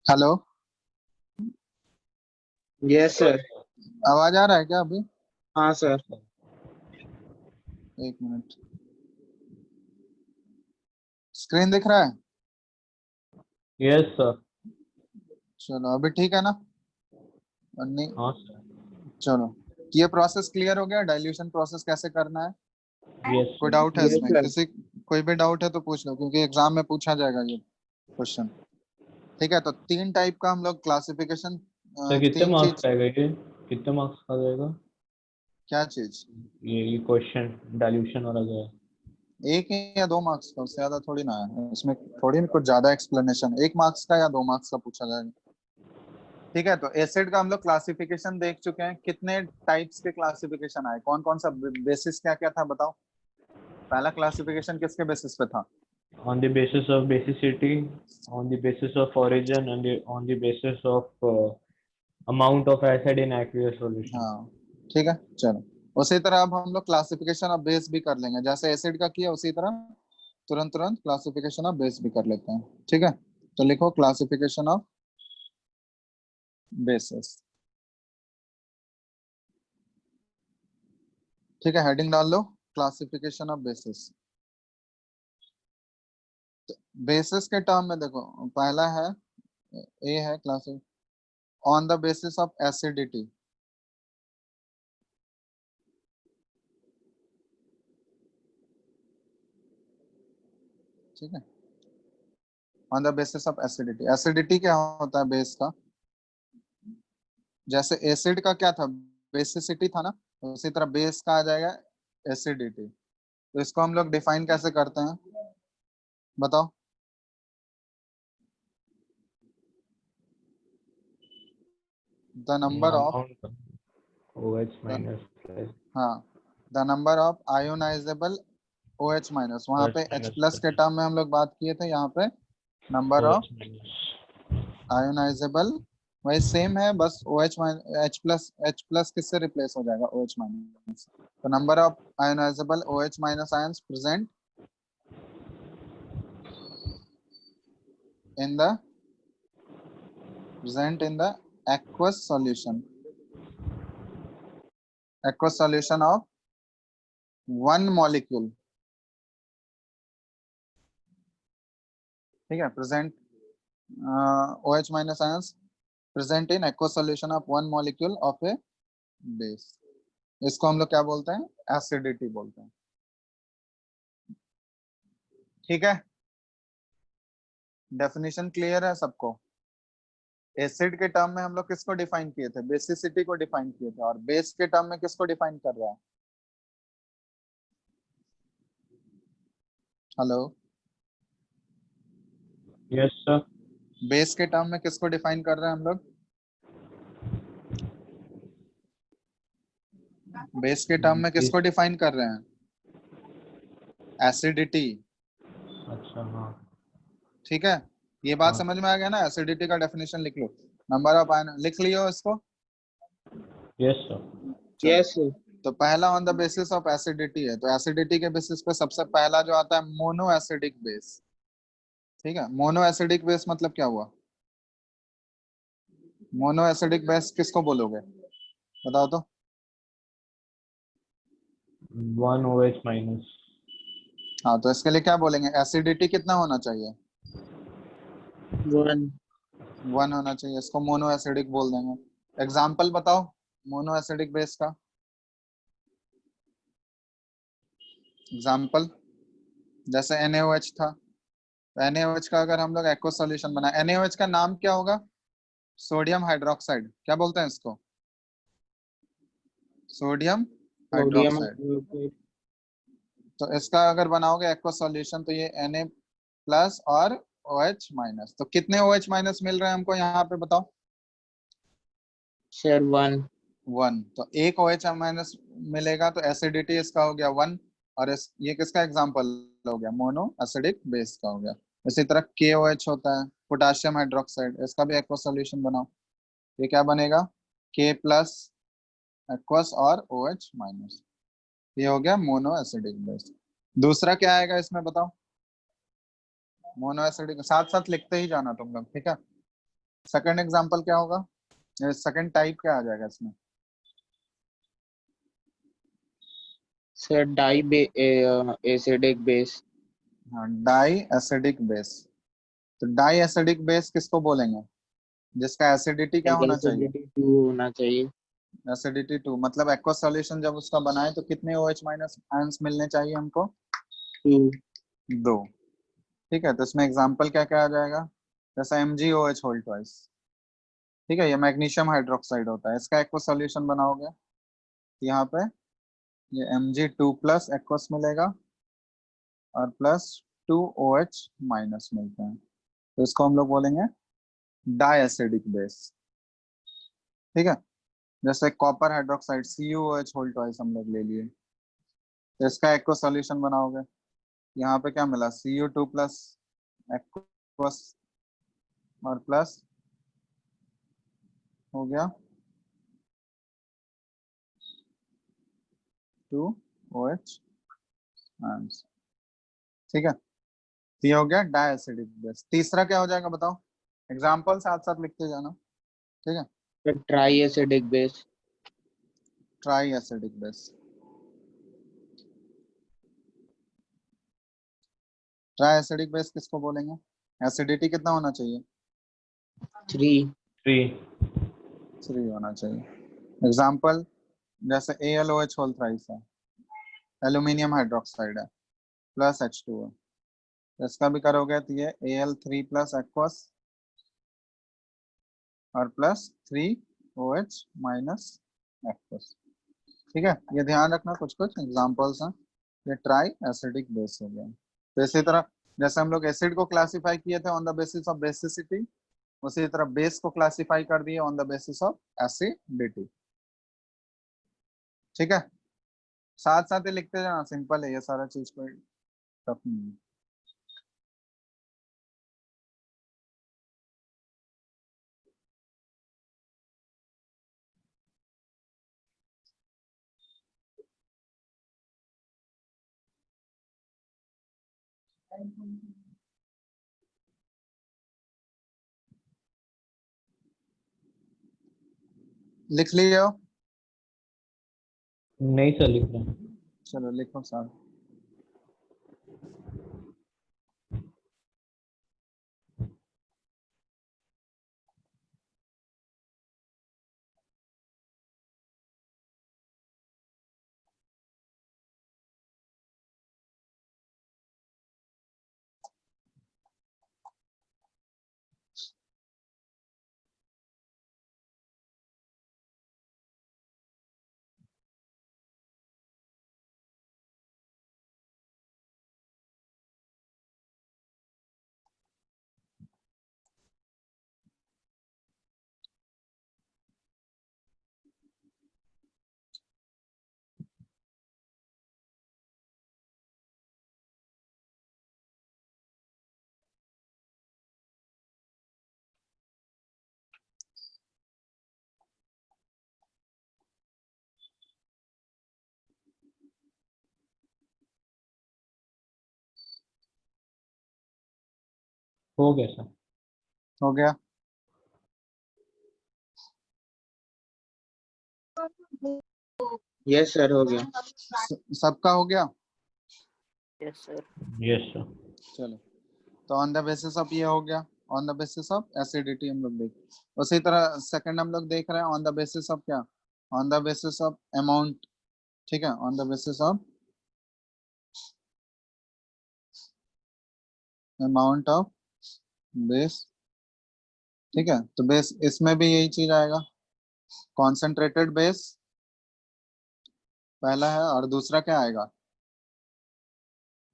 Hello, Yes, sir. आवाज आ रहा है क्या अभी? हाँ sir. एक मिनट, स्क्रीन दिख रहा है? Yes sir. चलो अभी ठीक है ना? और नहीं, हाँ सर। चलो ये प्रोसेस क्लियर हो गया, डाइल्यूशन प्रोसेस कैसे करना है? यस कोई सर। डाउट है Yes, इसमें? sir. किसी कोई भी डाउट है तो पूछ लो, क्योंकि एग्जाम में पूछा जाएगा ये क्वेश्चन। ठीक है, तो तीन टाइप का हम लोग क्लासिफिकेशन, सर कितने तीन मार्क्स चीज। का आएगा ये? कितने मार्क्स का जाएगा क्या चीज? ये क्वेश्चन डाइल्यूशन वाला जो है? एक ही या 2 मार्क्स का, उससे ज्यादा थोड़ी ना है इसमें, थोड़ी ना कुछ ज्यादा एक्सप्लेनेशन। 1 मार्क्स का या 2 मार्क्स का पूछा जाएगा। ठीक है, तो एसिड का हम लोग क्लासिफिकेशन देख चुके हैं। कितने टाइप्स के क्लासिफिकेशन आए, कौन कौन सा बेसिस क्या क्या था बताओ? पहला क्लासिफिकेशन किसके बेसिस पे था? On the basis of basicity, on the basis of origin, and on the basis of amount of acid in aqueous solution. हाँ ठीक है, चलो उसी तरह अब हम लोग क्लासिफिकेशन ऑफ बेस भी कर लेंगे, जैसे एसिड का किया उसी तरह तुरंत तुरंत क्लासिफिकेशन ऑफ बेस भी कर लेते हैं। ठीक है, तो लिखो क्लासिफिकेशन ऑफ बेसिस। ठीक है, हेडिंग डाल लो क्लासिफिकेशन ऑफ बेसिस। बेसिस के टर्म में देखो, पहला है ए है classic on the basis of acidity. ठीक है, on the basis of acidity. Acidity क्या होता है बेस का? जैसे एसिड का क्या था, बेसिसिटी था ना, तो उसी तरह बेस का आ जाएगा एसिडिटी। तो इसको हम लोग डिफाइन कैसे करते हैं बताओ? The number of, Amount OH minus plus हाँ, the number of ionizable OH minus. वहां OH पे H minus प्लस के टर्म में हम लोग बात किए थे, यहाँ पे number of OH minus. Ionizable वही सेम है, बस OH H प्लस किससे रिप्लेस हो जाएगा? OH minus. तो number of ionizable OH minus ions present in the aqueous solution of one molecule। ठीक है, present OH minus ions present in aqueous solution of one molecule of a base। इसको हम लोग क्या बोलते हैं? एसिडिटी बोलते हैं। ठीक है, डेफिनेशन क्लियर है सबको? एसिड के टर्म में हम लोग किसको डिफाइन किए थे? बेसिसिटी को डिफाइन किए थे। और बेस के टर्म में किसको डिफाइन कर रहा है? Hello, Yes sir. बेस के टर्म में किसको डिफाइन कर रहे हैं हम लोग? बेस के टर्म में किसको डिफाइन कर रहे हैं? एसिडिटी। अच्छा हाँ। ठीक है, ये बात हाँ। समझ में आ गया ना? एसिडिटी का डेफिनेशन लिख लो, नंबर ऑफ आयन लिख लियो इसको। Yes sir. Yes, sir. तो पहला on the basis of acidity है, तो एसिडिटी के बेसिस पे सबसे पहला जो आता है मोनो एसिडिक बेस। ठीक है, मोनो एसिडिक बेस मतलब क्या हुआ? मोनो एसिडिक बेस किसको बोलोगे बताओ तो? 1 OH minus. हाँ, तो इसके लिए क्या बोलेंगे? एसिडिटी कितना होना चाहिए? 1. 1 होना चाहिए, इसको मोनो एसिडिक बोल देंगे। एग्जाम्पल बताओ मोनो एसिडिक बेस का। एग्जाम्पल जैसे NaOH था, तो NaOH का अगर हम लोग एक्वस सॉल्यूशन बना, NaOH का नाम क्या होगा? Sodium hydroxide. क्या बोलते हैं इसको? Sodium Sodium hydroxide. hydroxide. तो इसका अगर बनाओगे एक्वस सॉल्यूशन, तो ये Na प्लस और OH माइनस। तो कितने OH माइनस मिल रहे हैं हमको यहाँ पे बताओ? Sir, 1. 1। तो एक OH माइनस मिलेगा, तो एसिडिटी इसका हो गया 1। और ये किसका एग्जाम्पल हो गया? मोनो एसिडिक बेस का हो गया। इसी तरह KOH होता है, पोटाशियम हाइड्रोक्साइड, इसका भी एक्वस सॉल्यूशन बनाओ, ये क्या बनेगा? K प्लस एक्वस और OH माइनस। ये हो गया मोनो एसिडिक बेस। दूसरा क्या आएगा इसमें बताओ? मोनो एसिडिक, साथ साथ लिखते ही जाना तुम लोग, ठीक है? सेकंड एग्जांपल क्या होगा, सेकंड टाइप क्या आ जाएगा इसमें? Sir diacidic base. हाँ, डाई एसिडिक बेस। तो डाई एसिडिक बेस किसको बोलेंगे? जिसका एसिडिटी क्या होना चाहिए? एसिडिटी 2 होना चाहिए। एसिडिटी 2, मतलब एक्वस सॉल्यूशन जब उसका बनाए तो कितने OH माइनस आयंस मिलने चाहिए हमको? 2। 2। ठीक है, तो इसमें एग्जांपल क्या क्या आ जाएगा? जैसे MgOH होल ट्वाइस। ठीक है, ये मैग्नीशियम हाइड्रोक्साइड होता है, इसका एक्वस सॉल्यूशन बनाओगे यहाँ पे ये Mg2 प्लस एक्वस मिलेगा और प्लस 2OH माइनस मिलते हैं, तो इसको हम लोग बोलेंगे डाई एसिडिक बेस। ठीक है, जैसे copper hydroxide CuOH whole twice हम लोग ले लिए, तो इसका एक्वस सॉल्यूशन बनाओगे, यहाँ पे क्या मिला? Cu2 प्लस एक्वस और प्लस हो गया 2OH आयंस। ठीक है, तो ये हो गया डाई एसिडिक बेस। तीसरा क्या हो जाएगा बताओ? एग्जाम्पल साथ साथ लिखते जाना। ठीक है, sir try acidic base. Try acidic base. Try acidic base किसको बोलेंगे? एसिडिटी कितना होना चाहिए? 3। 3. 3 होना चाहिए। एग्जाम्पल जैसे AlOH होल थ्राइस है, एल्यूमिनियम हाइड्रोक्साइड है, प्लस H2O, तो इसका भी करोगे तो ये Al3 प्लस एक्वस और प्लस 3OH माइनस एक्वस। ठीक है, ये ध्यान रखना, कुछ कुछ एग्जांपल्स हैं। ये ट्राई एसिडिक बेस हो गया। तो इसी तरह जैसे हम लोग एसिड को क्लासिफाई किए थे on the basis of basicity, उसी तरह बेस को क्लासिफाई कर दिए on the basis of acidity. ठीक है, साथ साथ ही लिखते जाना, सिंपल है ये सारा चीज, कोई टफ नहीं है। लिख लिए हो? नहीं सर लिख रहा हूँ। चलो लिखो सर। हो गया सर। हो गया? यस सर हो गया। सबका हो गया? Yes, sir. Yes sir. चलो, तो ऑन द बेसिस ऑफ ये हो गया, on the basis of acidity हम लोग देख। उसी तरह सेकंड हम लोग देख रहे हैं ऑन द बेसिस ऑफ क्या? On the basis of amount. ठीक है, on the basis of amount of base. ठीक है, तो बेस इसमें भी यही चीज आएगा, कॉन्सेंट्रेटेड बेस पहला है और दूसरा क्या आएगा?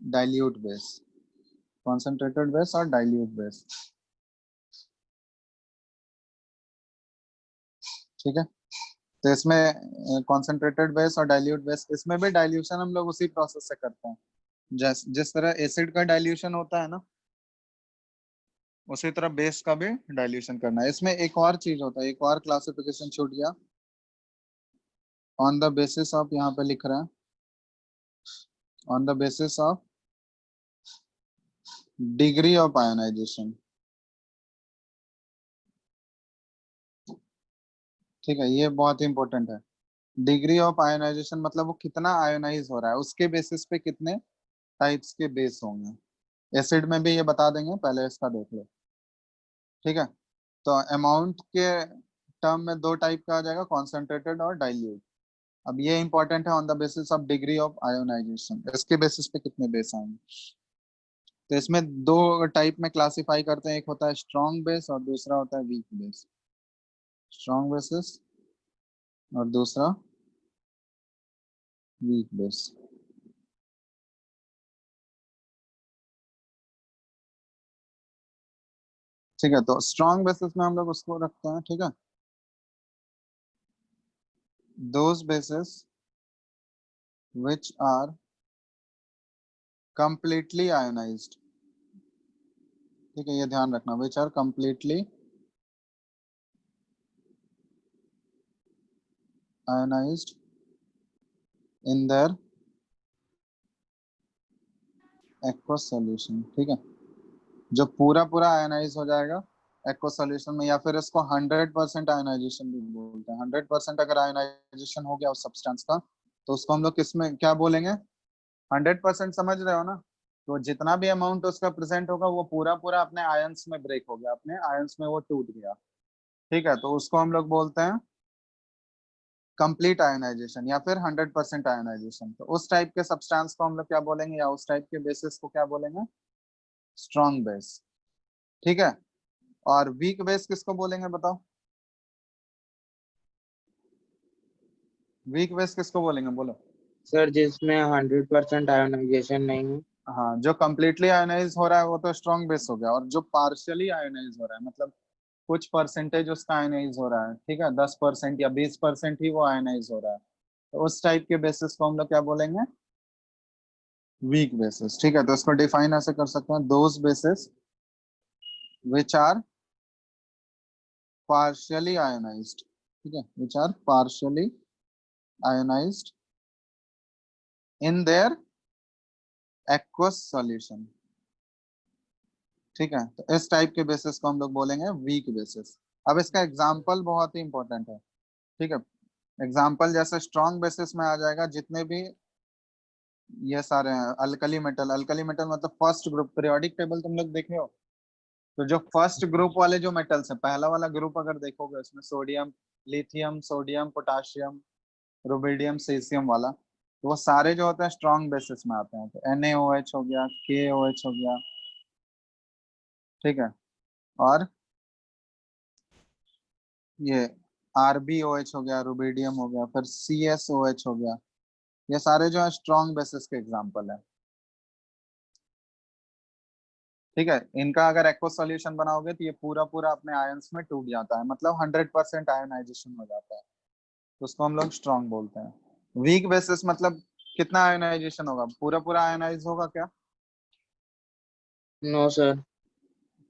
Dilute base. कॉन्सेंट्रेटेड बेस और डाइल्यूट बेस। ठीक है, तो इसमें कॉन्सेंट्रेटेड बेस और डाइल्यूट बेस, इसमें भी डाइल्यूशन हम लोग उसी प्रोसेस से करते हैं, जिस तरह एसिड का डाइल्यूशन होता है ना, उसी तरह बेस का भी डाइल्यूशन करना है। इसमें एक और चीज होता है, एक और क्लासिफिकेशन छूट गया, ऑन द बेसिस ऑफ, यहाँ पे लिख रहे हैं on the basis of degree of ionisation. ठीक है, ये बहुत इंपॉर्टेंट है। डिग्री ऑफ आयोनाइजेशन मतलब वो कितना आयोनाइज हो रहा है, उसके बेसिस पे कितने टाइप्स के बेस होंगे। एसिड में भी ये बता देंगे, पहले इसका देख लो। ठीक है, तो अमाउंट के टर्म में दो टाइप का आ जाएगा, कॉन्सेंट्रेटेड और डाइल्यूट। अब ये इंपॉर्टेंट है, on the basis of degree of ionisation, इसके बेसिस पे कितने बेस आएंगे। तो इसमें दो टाइप में क्लासिफाई करते हैं, एक होता है स्ट्रॉन्ग बेस और दूसरा होता है वीक बेस। स्ट्रॉन्ग बेसिस और दूसरा वीक बेस। ठीक है, तो स्ट्रॉन्ग बेसिस में हम लोग उसको रखते हैं। ठीक है, those basis which are completely ionized। ठीक है, ये ध्यान रखना, which are completely ionized in their aqueous solution। ठीक है, जो पूरा पूरा आयनाइज हो जाएगा एक्वा सॉल्यूशन में, या फिर इसको 100% आयनाइजेशन भी बोलते हैं। 100% अगर आयनाइजेशन हो गया उस सब्सटेंस का, तो उसको हम लोग किस में क्या बोलेंगे, 100% समझ रहे हो ना। तो जितना भी अमाउंट उसका प्रेजेंट होगा वो पूरा पूरा अपने आयंस में ब्रेक हो गया, अपने आयंस में वो टूट गया। ठीक है, तो उसको हम लोग बोलते हैं कंप्लीट आयनाइजेशन या फिर 100% आयनाइजेशन। तो उस टाइप के सब्सटेंस को हम लोग क्या बोलेंगे, या उस टाइप के बेसिस को क्या बोलेंगे, स्ट्रॉन्ग बेस। ठीक है, और वीक बेस किसको बोलेंगे बताओ, वीक बेस किसको बोलेंगे बोलो। सर जिसमें 100% आयोनाइजेशन नहीं है। हाँ, जो कंप्लीटली आयोनाइज हो रहा है वो तो स्ट्रॉन्ग बेस हो गया, और जो पार्शियली आयोनाइज हो रहा है मतलब कुछ परसेंटेज उसका आयोनाइज हो रहा है, ठीक है, 10% या 20% ही वो आयोनाइज हो रहा है, तो उस टाइप के बेसिस को हम लोग क्या बोलेंगे, वीक बेसिस। ठीक है, तो इसको डिफाइन ऐसे कर सकते हैं, those bases which are partially ionized। ठीक है, which are partially ionized in their aqueous solution। ठीक है, तो इस टाइप के बेसिस को हम लोग बोलेंगे वीक बेसिस। अब इसका एग्जांपल बहुत ही इंपॉर्टेंट है। ठीक है, एग्जांपल जैसे स्ट्रॉन्ग बेसिस में आ जाएगा जितने भी ये सारे हैं, अल्कली मेटल। अल्कली मेटल मतलब फर्स्ट ग्रुप, पीरियोडिक टेबल तुम लोग देखे हो, तो जो फर्स्ट ग्रुप वाले जो मेटल्स है, पहला वाला ग्रुप अगर देखोगे उसमें sodium, lithium, sodium, potassium, rubidium, caesium वाला, तो वो सारे जो होते हैं स्ट्रॉन्ग बेसिस में आते हैं। तो NaOH हो गया, KOH हो गया। ठीक है, और ये RbOH हो गया, रुबिडियम हो गया, फिर CSOH हो गया। ये सारे जो है स्ट्रॉन्ग बेसिस के एग्जांपल है। ठीक है, इनका अगर एक्वा सॉल्यूशन बनाओगे तो ये पूरा पूरा अपने आयंस में टूट जाता है, मतलब 100% आयनाइजेशन हो जाता है, तो उसको हम लोग स्ट्रॉन्ग बोलते हैं। वीक बेसिस मतलब कितना आयनाइजेशन होगा, पूरा पूरा आयनाइज होगा क्या, नो सर।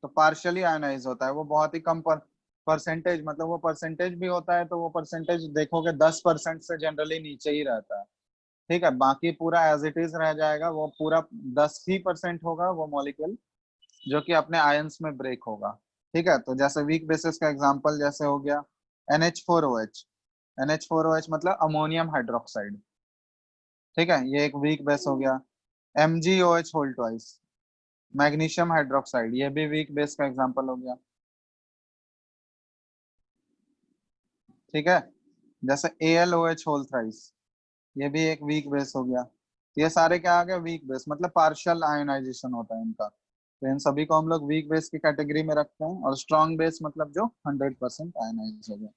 तो पार्शियली आयनाइज होता है, वो बहुत ही कम परसेंटेज, मतलब वो परसेंटेज भी होता है तो वो परसेंटेज देखोगे 10% से जनरली नीचे ही रहता है। ठीक है, बाकी पूरा एज इट इज रह जाएगा, वो पूरा 10% होगा वो मॉलिक्यूल जो कि अपने आयंस में ब्रेक होगा। ठीक है, तो जैसे वीक बेसिस का एग्जांपल जैसे हो गया NH4OH। NH4OH मतलब अमोनियम हाइड्रोक्साइड। ठीक है, ये एक वीक बेस हो गया। MgOH whole twice, magnesium hydroxide, ये भी वीक बेस का एग्जांपल हो गया। ठीक है, जैसे AlOH होल थ्राइस, ये भी एक वीक बेस हो गया। तो ये सारे क्या आ गए, वीक बेस, मतलब पार्शियल आयोनाइजेशन होता है इनका, तो इन सभी को हम लोग वीक बेस की कैटेगरी में रखते हैं। और स्ट्रॉन्ग बेस मतलब जो 100% आयोनाइज हो गया।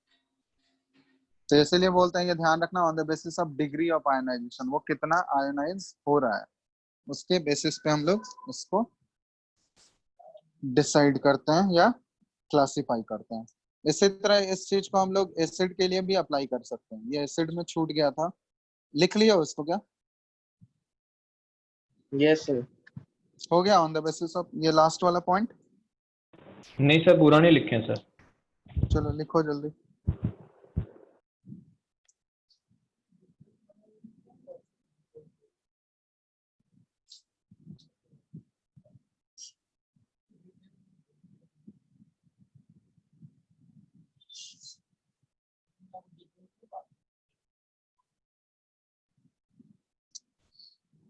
तो इसीलिए बोलते हैं, ये ध्यान रखना, on the basis of degree of ionisation, वो कितना आयोनाइज हो रहा है उसके बेसिस पे हम लोग उसको डिसाइड करते हैं या क्लासिफाई करते हैं। इसी तरह इस चीज को हम लोग एसिड के लिए भी अप्लाई कर सकते हैं। ये एसिड में छूट गया था, लिख लिया उसको क्या, यस सर। हो गया ऑन द बेसिस ऑफ ये लास्ट वाला पॉइंट। नहीं सर, पूरा नहीं लिखे हैं सर। चलो लिखो जल्दी।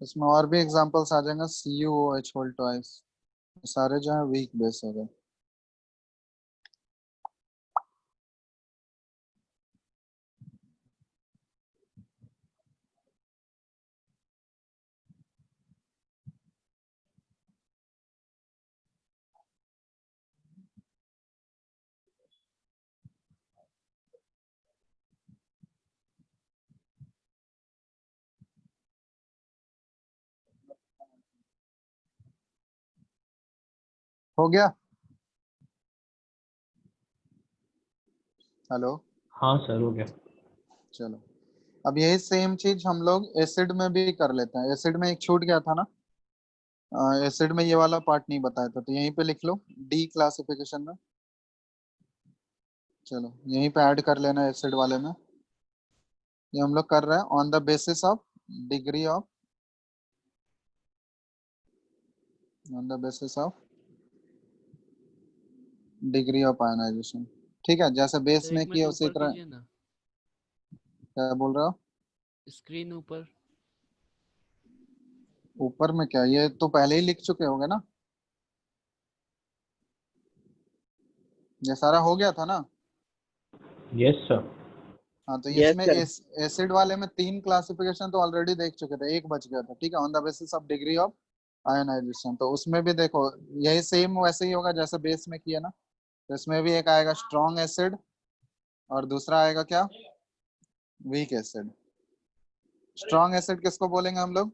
इसमें और भी एग्जांपल्स आ जाएंगे, CuOH होल ट्वाइस, सारे जो है वीक बेस हो गए। हो गया? हेलो? हाँ सर हो गया। चलो, अब यही सेम चीज हम लोग एसिड में भी कर लेते हैं। एसिड में एक छूट गया था ना, एसिड में ये वाला पार्ट नहीं बताया था, तो यहीं पे लिख लो डी क्लासिफिकेशन में। चलो यहीं पे ऐड कर लेना एसिड वाले में। ये हम लोग कर रहे हैं on the basis of degree of, on the basis of degree of ionisation. ठीक है, जैसे बेस सर में एक किया मिनट उसी ऊपर तरह। कीजिए ना, क्या बोल रहे हो? स्क्रीन ऊपर। ऊपर में क्या, ये तो पहले ही लिख चुके होंगे ना, ये सारा हो गया था ना। Yes sir. हाँ, तो यस इसमें सर। एसिड वाले में 3 क्लासिफिकेशन तो ऑलरेडी देख चुके थे, एक बच गया था। ठीक है, on the basis of degree of ionisation, तो उसमें भी देखो यही सेम वैसे ही होगा जैसे बेस में किया ना। तो इसमें भी एक आएगा स्ट्रॉन्ग एसिड और दूसरा आएगा क्या, वीक एसिड। स्ट्रॉन्ग एसिड किसको बोलेंगे हम लोग?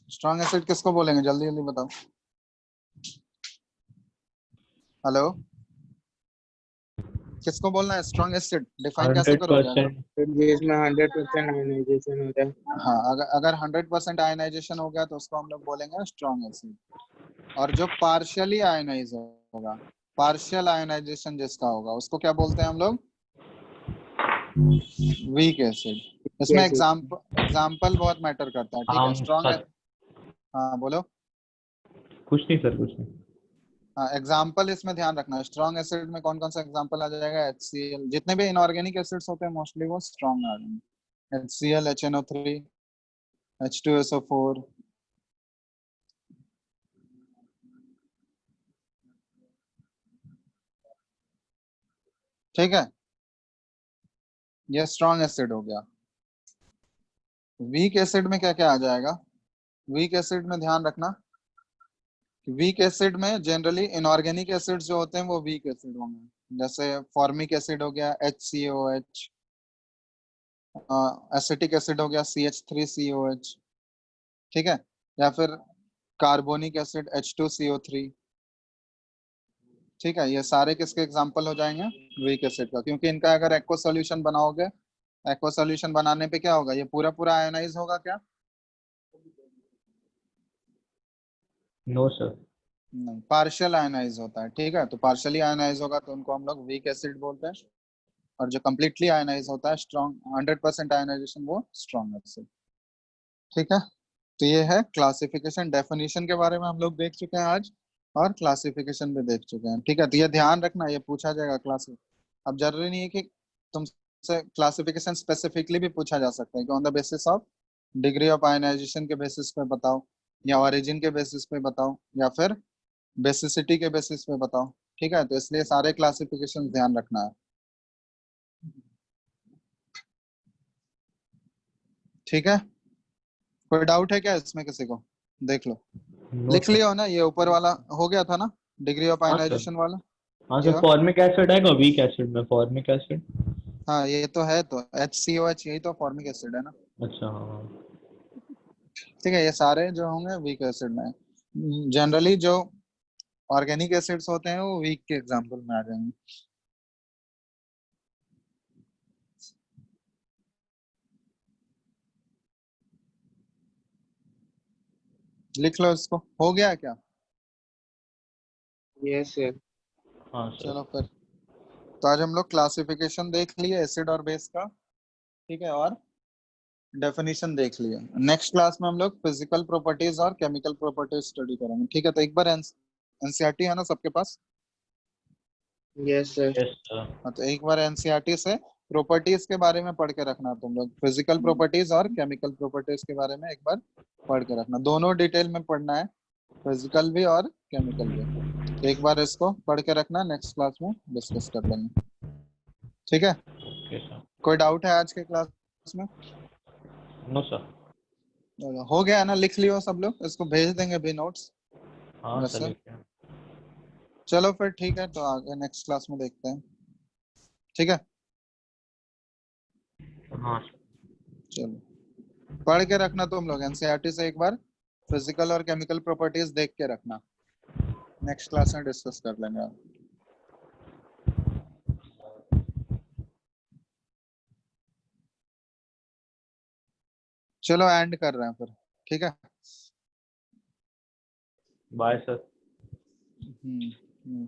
स्ट्रॉन्ग एसिड किसको बोलेंगे, जल्दी जल्दी बताओ। हेलो? किसको बोलना है स्ट्रॉन्ग एसिड? डिफाइन कैसे करोगे अगर? 100%। जिसमें 100% आयनाइजेशन होता है। हाँ, अगर 100% आयनाइजेशन हो गया तो उसको हम लोग बोलेंगे स्ट्रॉन्ग एसिड। और जो पार्शियली आयनाइज होगा, पार्शियल आयनाइजेशन जिसका होगा, उसको क्या बोलते हैं हम लोग? Weak acid. इसमें Yes, yes. एग्जाम्पल बहुत मैटर करता है। ठीक है, स्ट्रॉन्ग। सर हाँ बोलो। कुछ नहीं सर, कुछ नहीं। हाँ, एग्जाम्पल इसमें ध्यान रखना। स्ट्रॉन्ग एसिड में कौन कौन सा एग्जाम्पल आ जाएगा? HCl, जितने भी इनऑर्गेनिक एसिड्स होते हैं मोस्टली वो स्ट्रॉन्ग आ जाएंगे। HCl, HNO3, H2SO4। ठीक है, ये स्ट्रॉन्ग एसिड हो गया। वीक एसिड में क्या क्या आ जाएगा? वीक एसिड में ध्यान रखना, वीक एसिड में जनरली इनऑर्गेनिक एसिड्स जो होते हैं वो वीक एसिड होंगे। जैसे फॉर्मिक एसिड हो गया HCOH, एसिटिक एसिड हो गया CH3COH। ठीक है, या फिर कार्बोनिक एसिड H2CO3। ठीक है, ये सारे किसके एग्जांपल हो जाएंगे? वीक एसिड का, क्योंकि इनका अगर एक्वा सॉल्यूशन बनाओगे, एक्वा सॉल्यूशन बनाने पे क्या होगा, ये पूरा पूरा आयनाइज होगा क्या? No sir. नहीं, पार्शियल आयनाइज होता है। ठीक है, तो पार्शियली आयनाइज होगा तो उनको हम लोग वीक एसिड बोलते हैं। और जो कंप्लीटली आयनाइज होता है, स्ट्रॉन्ग 100% आयनाइजेशन, वो स्ट्रॉन्ग एसिड। ठीक है, तो ये है क्लासिफिकेशन। डेफिनेशन के बारे में हम लोग देख चुके हैं आज, और क्लासिफिकेशन भी देख चुके हैं। ठीक है, तो ये ध्यान रखना, ये पूछा जाएगा क्लास। अब जरूरी नहीं है कि तुमसे क्लासिफिकेशन स्पेसिफिकली भी पूछा जा सकता है कि on the basis of degree of ionisation के बेसिस पे बताओ, या ऑरिजिन के बेसिस पे बताओ, या फिर बेसिसिटी के बेसिस पे बताओ। ठीक है, तो इसलिए सारे क्लासिफिकेशन ध्यान रखना है। ठीक है, कोई डाउट है क्या इसमें किसी को? देख लो, नो लिख सर। लिया हो ना, ये ऊपर वाला हो गया था ना, डिग्री ऑफ हाँ सर। आयनाइजेशन वाला। हाँ ये सर, फॉर्मिक एसिड आएगा वीक एसिड में, फॉर्मिक एसिड। हाँ, ये तो है, तो HCOH यही तो फॉर्मिक एसिड है ना। अच्छा हाँ हाँ। ठीक है, ये सारे जो होंगे वीक एसिड में। जनरली जो ऑर्गेनिक एसिड्स होते हैं वो वीक के एग्जांपल में आ जाएंगे। लिख लो इसको, हो गया क्या? Yes, sir. हाँ सर। चलो फिर, तो आज हम लोग क्लासिफिकेशन देख लिए एसिड और बेस का। ठीक है, और डेफिनेशन देख लिए। नेक्स्ट क्लास में हम लोग फिजिकल प्रॉपर्टीज और केमिकल प्रॉपर्टीज स्टडी करेंगे। ठीक है, तो एक बार एनसीईआरटी है ना सबके पास? Yes, sir. Yes sir. हाँ, तो एक बार एनसीईआरटी से प्रॉपर्टीज के बारे में पढ़ के रखना तुम लोग, फिजिकल प्रॉपर्टीज और केमिकल प्रॉपर्टीज के बारे में एक बार पढ़ के रखना, दोनों डिटेल में पढ़ना है, फिजिकल भी और केमिकल भी। एक बार इसको पढ़ के रखना, नेक्स्ट क्लास में डिस्कस कर लेंगे, ठीक है? Okay, sir. कोई डाउट है आज के क्लास में? No, sir. हो गया ना, लिख लियो सब लोग, इसको भेज देंगे भी नोट्स। हाँ वैसे? सर लिखते हैं। चलो फिर ठीक है, तो आगे नेक्स्ट क्लास में देखते हैं, ठीक है? हाँ चलो पढ़ के रखना तुम लोग, एनसीईआरटी से एक बार फिजिकल और केमिकल प्रॉपर्टीज देख के रखना, नेक्स्ट क्लास में डिस्कस कर लेंगे। चलो एंड कर रहे हैं फिर, ठीक है? Bye sir. हम्म